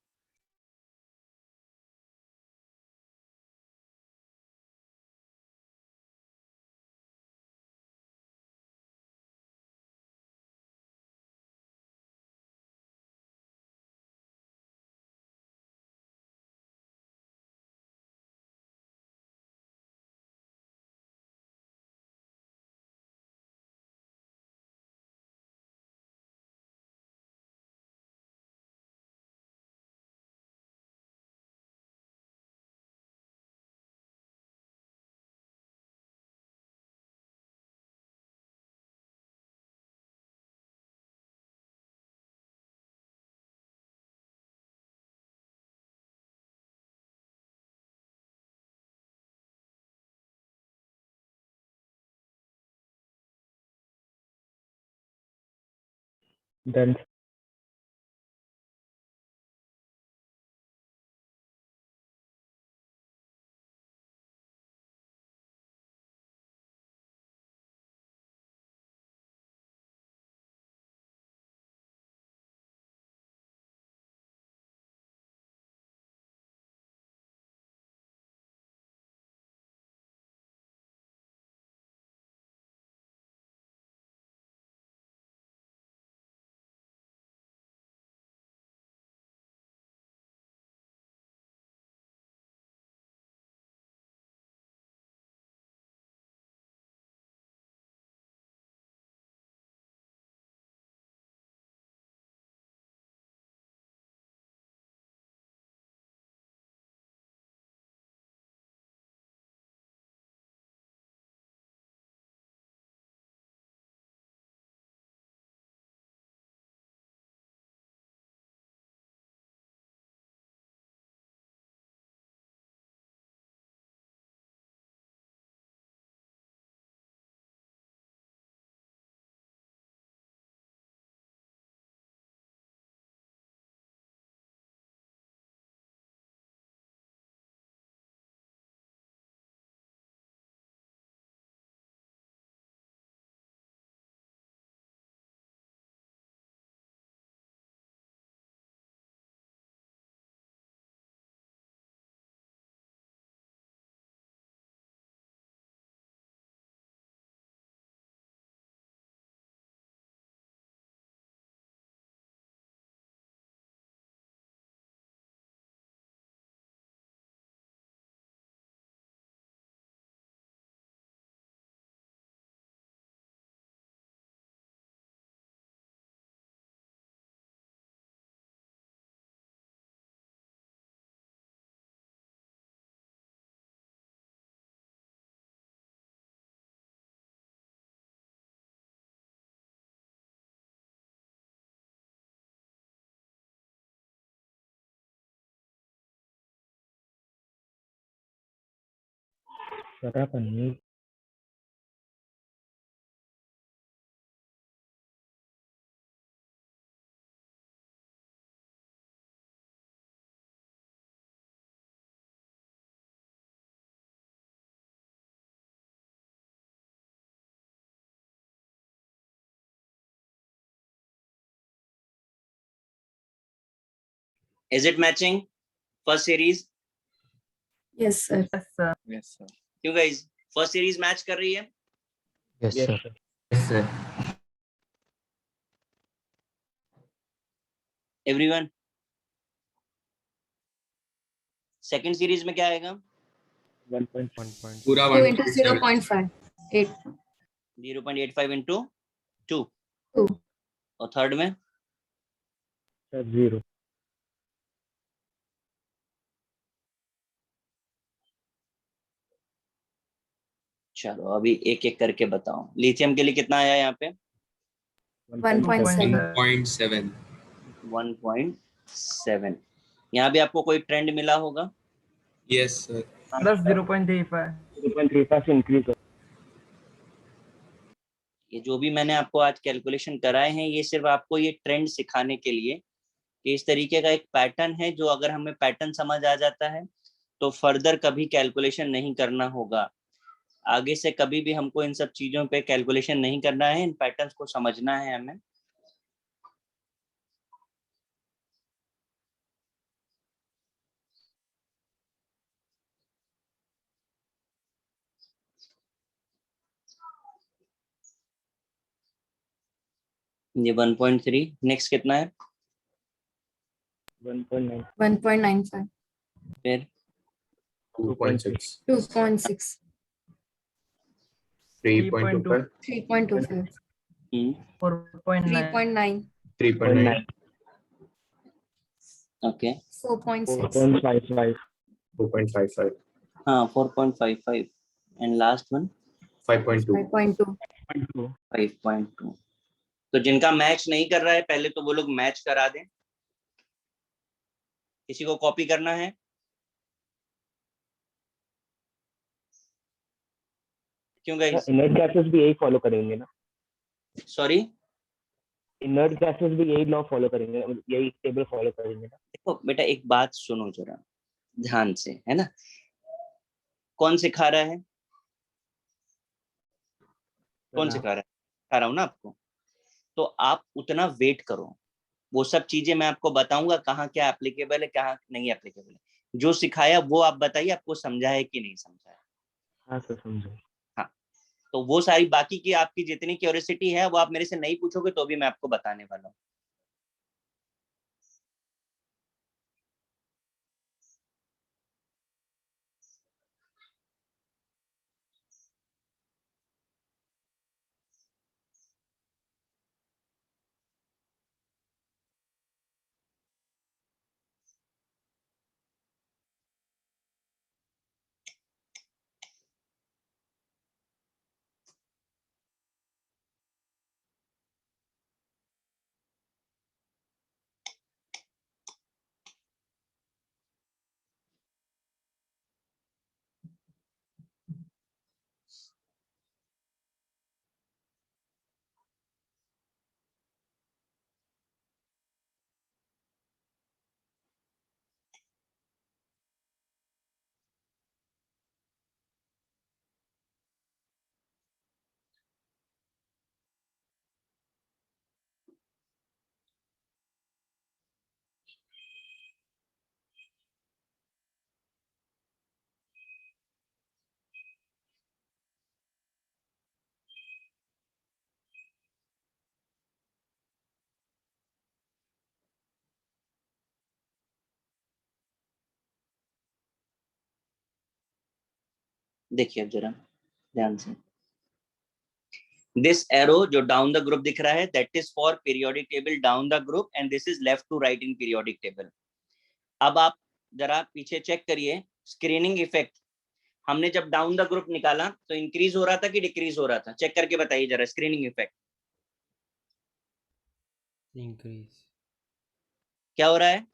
डन। जरा पन्नी। Is it matching first series? Yes, sir. Yes, sir. Yes sir. क्यों गाइस, फर्स्ट सीरीज मैच कर रही है? Yes yes sir. Sir. Yes, sir. Everyone, second series में क्या आएगा? 1.5 1.5 पूरा 2 into 1.7 0.5. 8. 0.85 into 2। 2. और थर्ड में? सर 0। चलो अभी एक एक करके बताओ। लिथियम के लिए कितना आया यहाँ पे? 1.7. 1.7 1.7। यहाँ भी आपको कोई ट्रेंड मिला होगा? Yes sir. Plus 0.35. 0.35 से इंक्रीज हो। ये जो भी मैंने आपको आज कैलकुलेशन कराए हैं, ये सिर्फ आपको ये ट्रेंड सिखाने के लिए कि इस तरीके का एक पैटर्न है, जो अगर हमें पैटर्न समझ आ जाता है तो फर्दर कभी कैलकुलेशन नहीं करना होगा। आगे से कभी भी हमको इन सब चीजों पे कैलकुलेशन नहीं करना है, इन पैटर्न्स को समझना है हमें। ये 1.3, नेक्स्ट कितना है? 1.9, 1.95, फिर 2.6, 2.6, 3.25, 3.25, 4.9, 3.9, 3.9, ओके 4.6, 4.55, 4.55, हाँ 4.55 एंड लास्ट वन 5.2. 5.2. 5.2। तो जिनका मैच नहीं कर रहा है पहले तो वो लोग मैच करा दें। किसी को कॉपी करना है? क्यों गाइस? इनर्ट गैसेस भी यही फॉलो करेंगे ना? सॉरी, इनर्ट गैसेस भी यही लॉ फॉलो करेंगे, यही टेबल फॉलो करेंगे ना? देखो बेटा एक बात सुनो जरा ध्यान से, है ना? कौन सिखा रहा है? कौन सिखा रहा है? सिखा रहा हूँ ना आपको। तो आप उतना वेट करो, वो सब चीजें मैं आपको बताऊंगा कहाँ क्या एप्लीकेबल है कहाँ नहीं एप्लीकेबल है। जो सिखाया वो आप बताइए आपको समझा है कि नहीं समझा है। हाँ सर समझो। हाँ, तो वो सारी बाकी की आपकी जितनी क्यूरियोसिटी है वो आप मेरे से नहीं पूछोगे तो भी मैं आपको बताने वाला हूँ। देखिए अब जरा ध्यान से, दिस एरो जो डाउन द ग्रुप दिख रहा है that is for periodic table down the group and this is left to right in periodic table. अब आप जरा पीछे चेक करिए स्क्रीनिंग इफेक्ट। हमने जब डाउन द ग्रुप निकाला तो इंक्रीज हो रहा था कि डिक्रीज हो रहा था? चेक करके बताइए जरा स्क्रीनिंग इफेक्ट इंक्रीज क्या हो रहा है?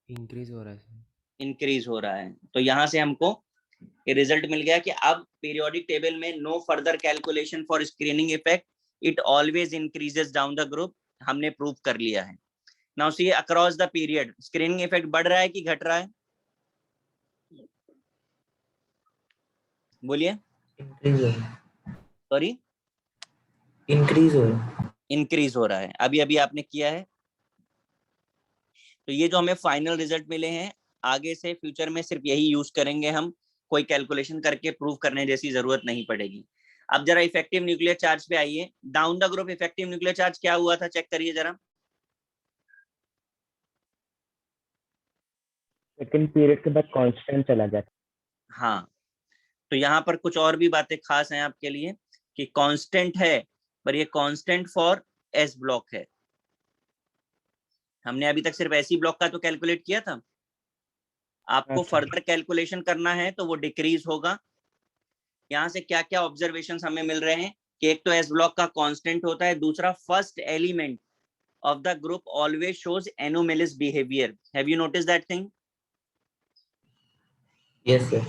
इंक्रीज हो रहा है सर। इंक्रीज हो रहा है। तो यहां से हमको ये रिजल्ट मिल गया कि अब पीरियोडिक टेबल में no further calculation for screening effect, it always increases down the group. हमने प्रूव कर लिया है। Now see across the period screening effect बढ़ रहा है कि घट रहा है? बोलिए। इंक्रीज हो रहा है, सॉरी, इंक्रीज हो रहा है। इंक्रीज हो रहा है। अभी अभी आपने किया है। तो ये जो हमें फाइनल रिजल्ट मिले हैं, आगे से फ्यूचर में सिर्फ यही यूज करेंगे हम, कोई कैलकुलेशन करके प्रूव करने जैसी जरूरत नहीं पड़ेगी। अब जरा इफेक्टिव न्यूक्लियर चार्ज पे आइए। Down the group effective nuclear charge क्या हुआ था चेक करिए जरा। सेकंड पीरियड के बाद कांस्टेंट चला जाता। हाँ, तो यहाँ पर कुछ और भी बातें खास हैं आपके लिए कि कांस्टेंट है, पर ये कांस्टेंट फॉर एस ब्लॉक है। हमने अभी तक सिर्फ एसी ब्लॉक का तो कैलकुलेट किया था। आपको अच्छा। फर्दर कैलकुलेशन करना है तो वो डिक्रीज होगा। यहाँ से क्या क्या ऑब्जर्वेशंस हमें मिल रहे हैं कि एक तो एस ब्लॉक का कांस्टेंट होता है, दूसरा first element of the group always shows anomalous behavior. Have you noticed that thing? Yes sir.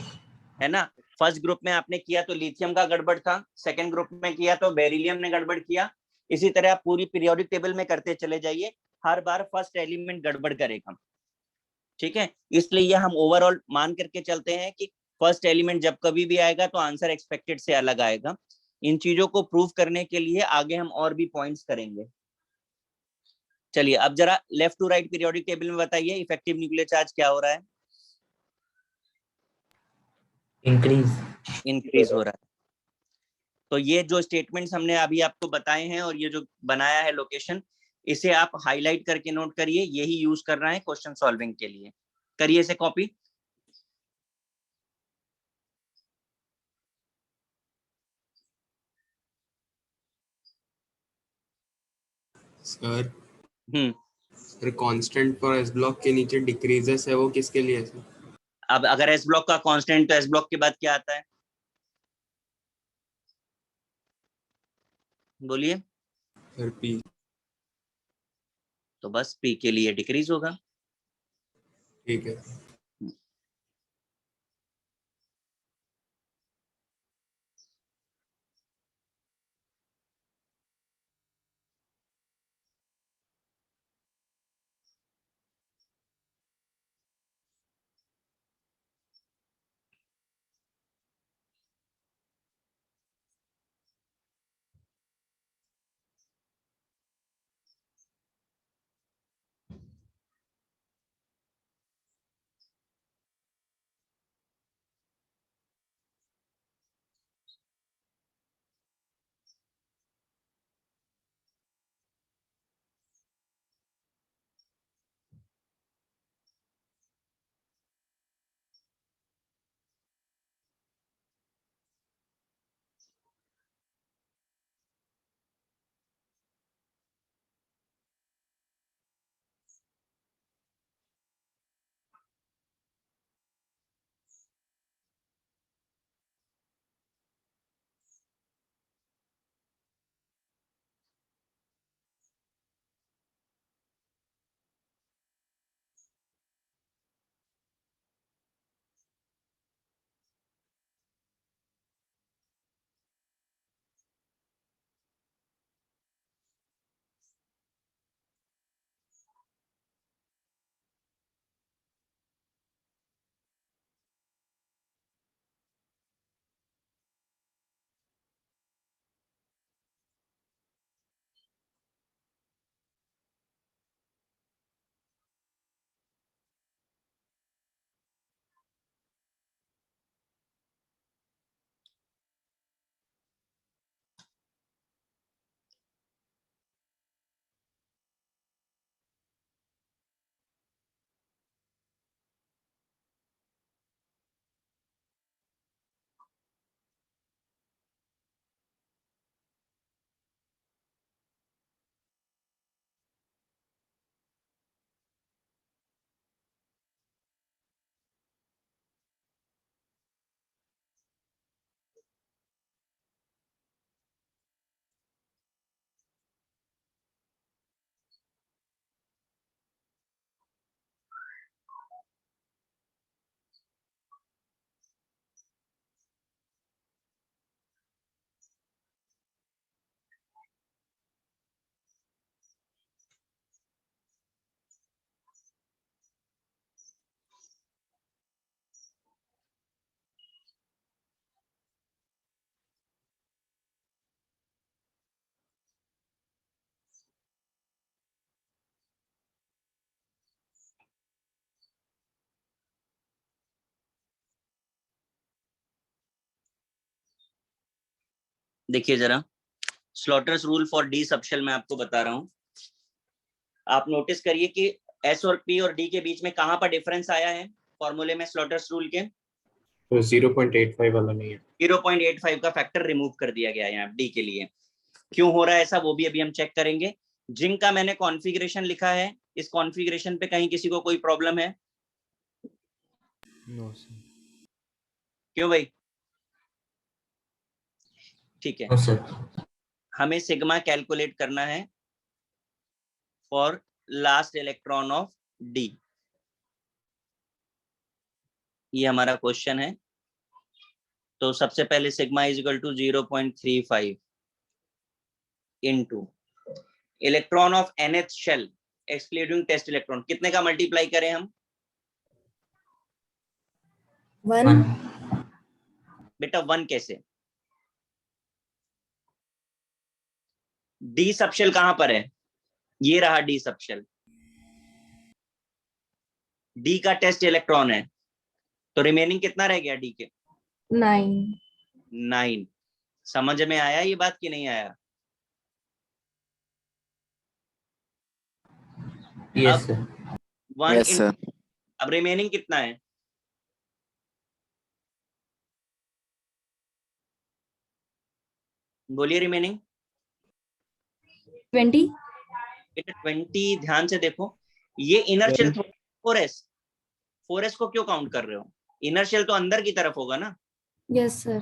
है ना? फर्स्ट ग्रुप में आपने किया तो लिथियम का गड़बड़ था, सेकंड ग्रुप में किया तो बेरिलियम ने गड़बड़ किया। इसी तरह आप पूरी पीरियोडिक टेबल में करते चले जाइए, हर बार फर्स्ट एलिमेंट गड़बड़ करेगा। ठीक है, इसलिए ये हम ओवरऑल मान करके चलते हैं कि फर्स्ट एलिमेंट जब कभी भी आएगा तो आंसर एक्सपेक्टेड से अलग आएगा। इन चीजों को प्रूव करने के लिए आगे हम और भी पॉइंट्स करेंगे। चलिए अब जरा left to right periodic table में बताइए इफेक्टिव न्यूक्लियर चार्ज क्या हो रहा है? इंक्रीज। इंक्रीज हो रहा है। तो ये जो स्टेटमेंट्स हमने अभी आपको बताए हैं और ये जो बनाया है लोकेशन, इसे आप हाईलाइट करके नोट करिए, यही यूज करना है क्वेश्चन सॉल्विंग के लिए। करिए इसे copy. Sir hmm, sir constant for S block के नीचे डिक्रीजेस है, वो किसके लिए है सर? अब अगर एस ब्लॉक का कांस्टेंट तो एस ब्लॉक के बाद क्या आता है, बोलिए। Sir P. तो बस पी के लिए डिक्रीज होगा। ठीक है। देखिए जरा, स्लॉटर्स रूल फॉर डी सबशेल मैं आपको बता रहा हूँ। आप नोटिस करिए कि एस और पी और डी के बीच में कहाँ पर डिफरेंस आया है फॉर्मूले में स्लॉटर्स रूल के। तो 0.85 वाला नहीं है। 0.85 का फैक्टर रिमूव कर दिया गया है यहाँ डी के लिए। क्यों हो रहा है ऐसा, वो भी अभी हम चेक करेंगे। जिनका मैंने कॉन्फ़िगरेशन लिखा है, इस कॉन्फ़िगरेशन पे कहीं किसी को कोई प्रॉब्लम है? No sir. क्यों भाई? ठीक है, सर हमें सिग्मा कैलकुलेट करना है for last electron of D. ये हमारा क्वेश्चन है। तो सबसे पहले sigma is equal to 0.35 into electron of nth shell excluding test electron, कितने का मल्टीप्लाई करें हम? 1 बेटा 1 कैसे? डी सबशेल कहां पर है? ये रहा डी सबशेल। डी का टेस्ट इलेक्ट्रॉन है, तो रिमेनिंग कितना रह गया डी के? 9 9। समझ में आया ये बात कि नहीं आया? यस अब सर। 1 yes in, sir. अब रिमेनिंग कितना है? बोलिए रिमेनिंग। 20. बेटा 20, ध्यान से देखो, ये इनर्शियल 4s, 4s को क्यों काउंट कर रहे हो? इनर्शियल तो अंदर की तरफ होगा ना। Yes, sir.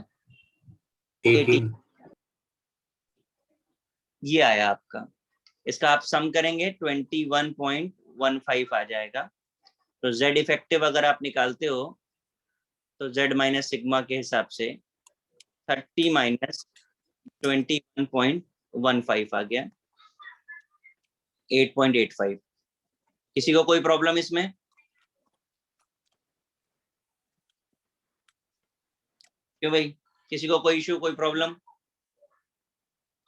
18 ये आया आपका, इसका आप सम करेंगे 21.15 आ जाएगा। तो z इफेक्टिव अगर आप निकालते हो तो z माइनस सिग्मा के हिसाब से 30 माइनस 21.15 आ गया, 8.85। किसी को कोई प्रॉब्लम इसमें? क्यों भाई, किसी को कोई इशू, कोई प्रॉब्लम?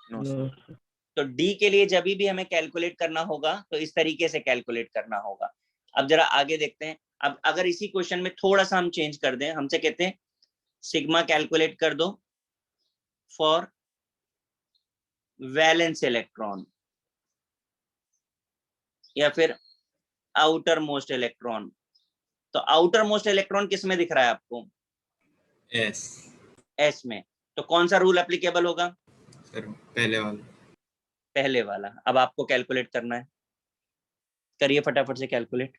No sir. तो डी के लिए जब भी हमें कैलकुलेट करना होगा तो इस तरीके से कैलकुलेट करना होगा। अब जरा आगे देखते हैं। अब अगर इसी क्वेश्चन में थोड़ा सा हम चेंज कर दें, हमसे कहते हैं सिग्मा कैलकुलेट कर दो फॉर वैलेंस इलेक्ट्रॉन या फिर आउटर मोस्ट इलेक्ट्रॉन। तो आउटर मोस्ट इलेक्ट्रॉन किस में दिख रहा है आपको? एस एस में। तो कौन सा रूल एप्लीकेबल होगा? सर पहले वाला। पहले वाला। अब आपको कैलकुलेट करना है, करिए फटाफट से कैलकुलेट।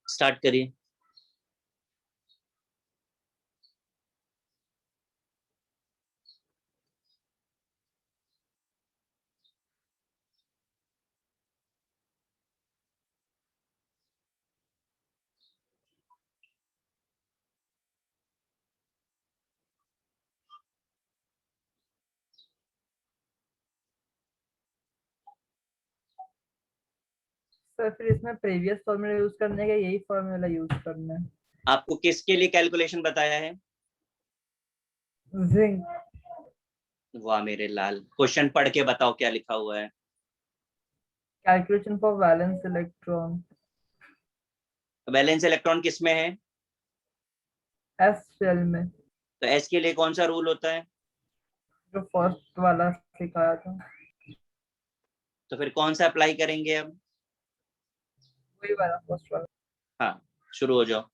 स्टार्ट करिए। सर फिर इसमें प्रीवियस फॉर्मूला यूज करने का यही फॉर्मूला यूज करना है? आपको किसके लिए कैलकुलेशन बताया है? जिंक। वाह मेरे लाल, क्वेश्चन पढ़ के बताओ क्या लिखा हुआ है। Calculation for valence electron. Valence electron किस में है? एस शेल में, तो एस के लिए कौन सा रूल होता है? जो फर्स्ट वाला सिखाया था तो फिर कौन सा अप्लाई करेंगे अब? वही वाला, फर्स्ट वाला। हाँ, शुरू हो जाओ।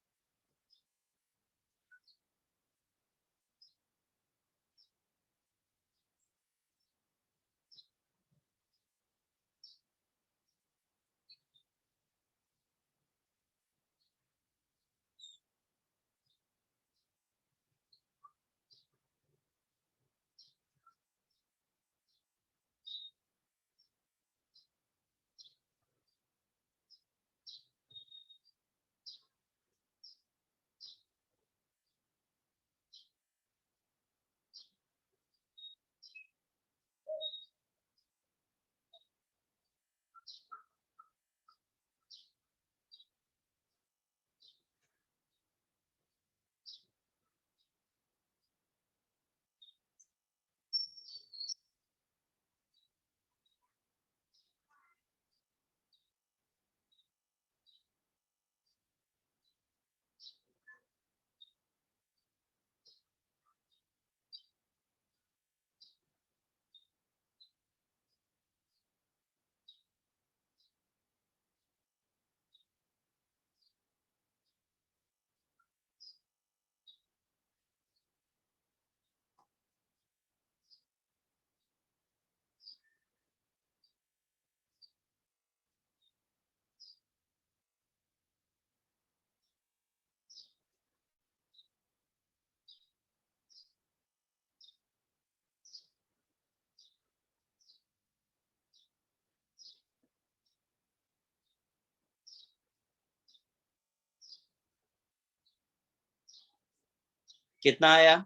कितना आया?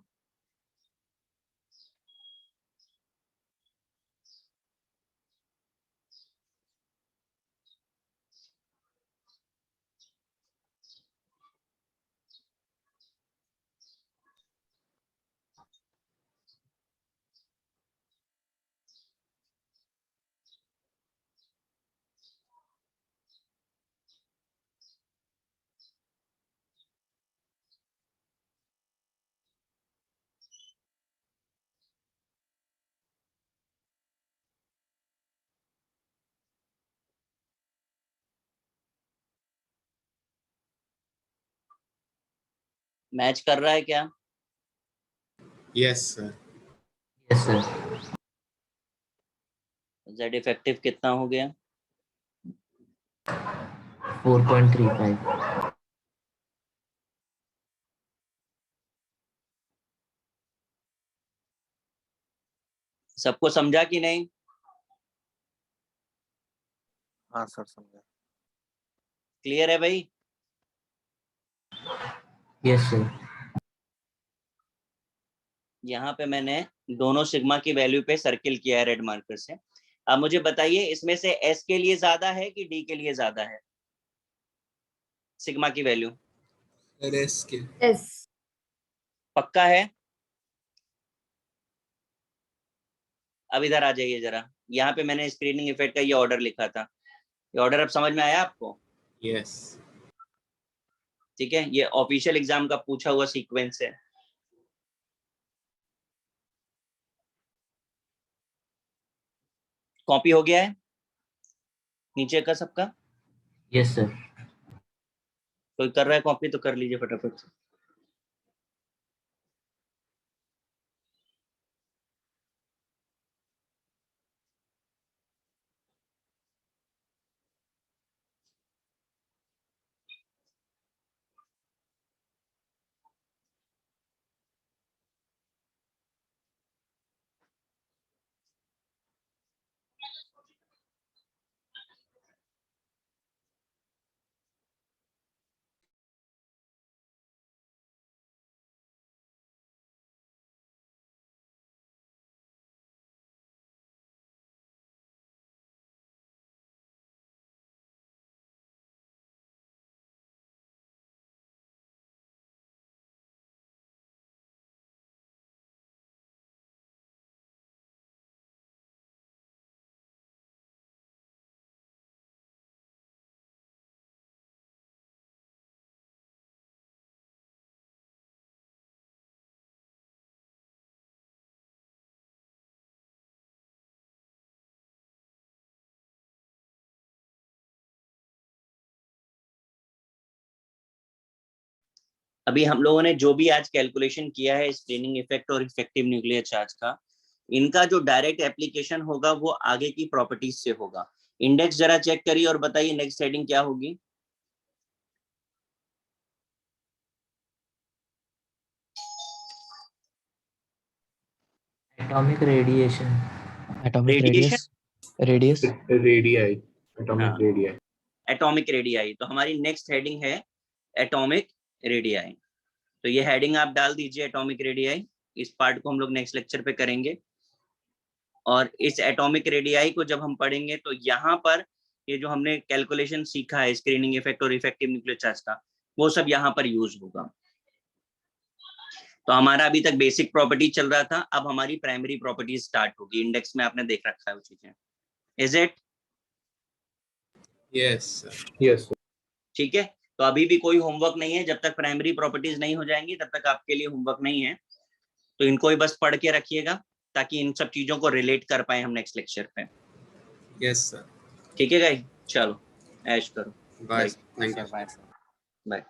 मैच कर रहा है क्या? Yes, sir. Yes, sir. Z effective कितना हो गया? 4.35. सबको समझा कि नहीं? हाँ सर समझा। क्लियर है भाई? Yes, sir. यहाँ पे मैंने दोनों सिग्मा की वैल्यू पे सर्किल किया है रेड मार्कर से। अब मुझे बताइए इसमें से S के लिए ज्यादा है कि D के लिए ज्यादा है सिग्मा की वैल्यू? Rest के S. पक्का है? अब इधर आ जाइए जरा, यहाँ पे मैंने स्क्रीनिंग इफेक्ट का ये ऑर्डर लिखा था, ये ऑर्डर अब समझ में आया आपको? Yes. ठीक है, ये ऑफिशियल एग्जाम का पूछा हुआ सीक्वेंस है। कॉपी हो गया है नीचे का सबका? Yes, sir. कोई कर रहा है कॉपी तो कर लीजिए फटाफट से। अभी हम लोगों ने जो भी आज कैलकुलेशन किया है स्क्रीनिंग इफेक्ट और इफेक्टिव न्यूक्लियर चार्ज का, इनका जो डायरेक्ट एप्लीकेशन होगा वो आगे की प्रॉपर्टीज से होगा। इंडेक्स जरा चेक करिए और बताइए नेक्स्ट हेडिंग क्या होगी? Atomic radiation. Atomic radiation, radius. Radii. Atomic हाँ। radii. एटॉमिक रेडियाई, तो हमारी नेक्स्ट हेडिंग है एटॉमिक रेडियाई। तो ये हेडिंग आप डाल दीजिए एटॉमिक रेडियाई, इस पार्ट को हम लोग नेक्स्ट लेक्चर पे करेंगे। और इस एटॉमिक रेडियाई को जब हम पढ़ेंगे तो यहाँ पर ये जो हमने कैलकुलेशन सीखा है स्क्रीनिंग इफेक्ट और इफेक्टिव न्यूक्लियर चार्ज का, वो सब यहाँ पर यूज होगा। तो हमारा अभी तक बेसिक प्रॉपर्टी चल रहा था, अब हमारी प्राइमरी प्रॉपर्टी स्टार्ट होगी। इंडेक्स में आपने देख रखा है वो चीजें, is it? Yes, sir. Yes, sir. ठीक है, तो अभी भी कोई होमवर्क नहीं है, जब तक प्राइमरी प्रॉपर्टीज नहीं हो जाएंगी तब तक आपके लिए होमवर्क नहीं है। तो इनको ही बस पढ़ के रखिएगा ताकि इन सब चीजों को रिलेट कर पाए हम नेक्स्ट लेक्चर पे। Yes, sir. ठीक है गाइस, चलो ऐश करो। Bye. Thank you. बाय।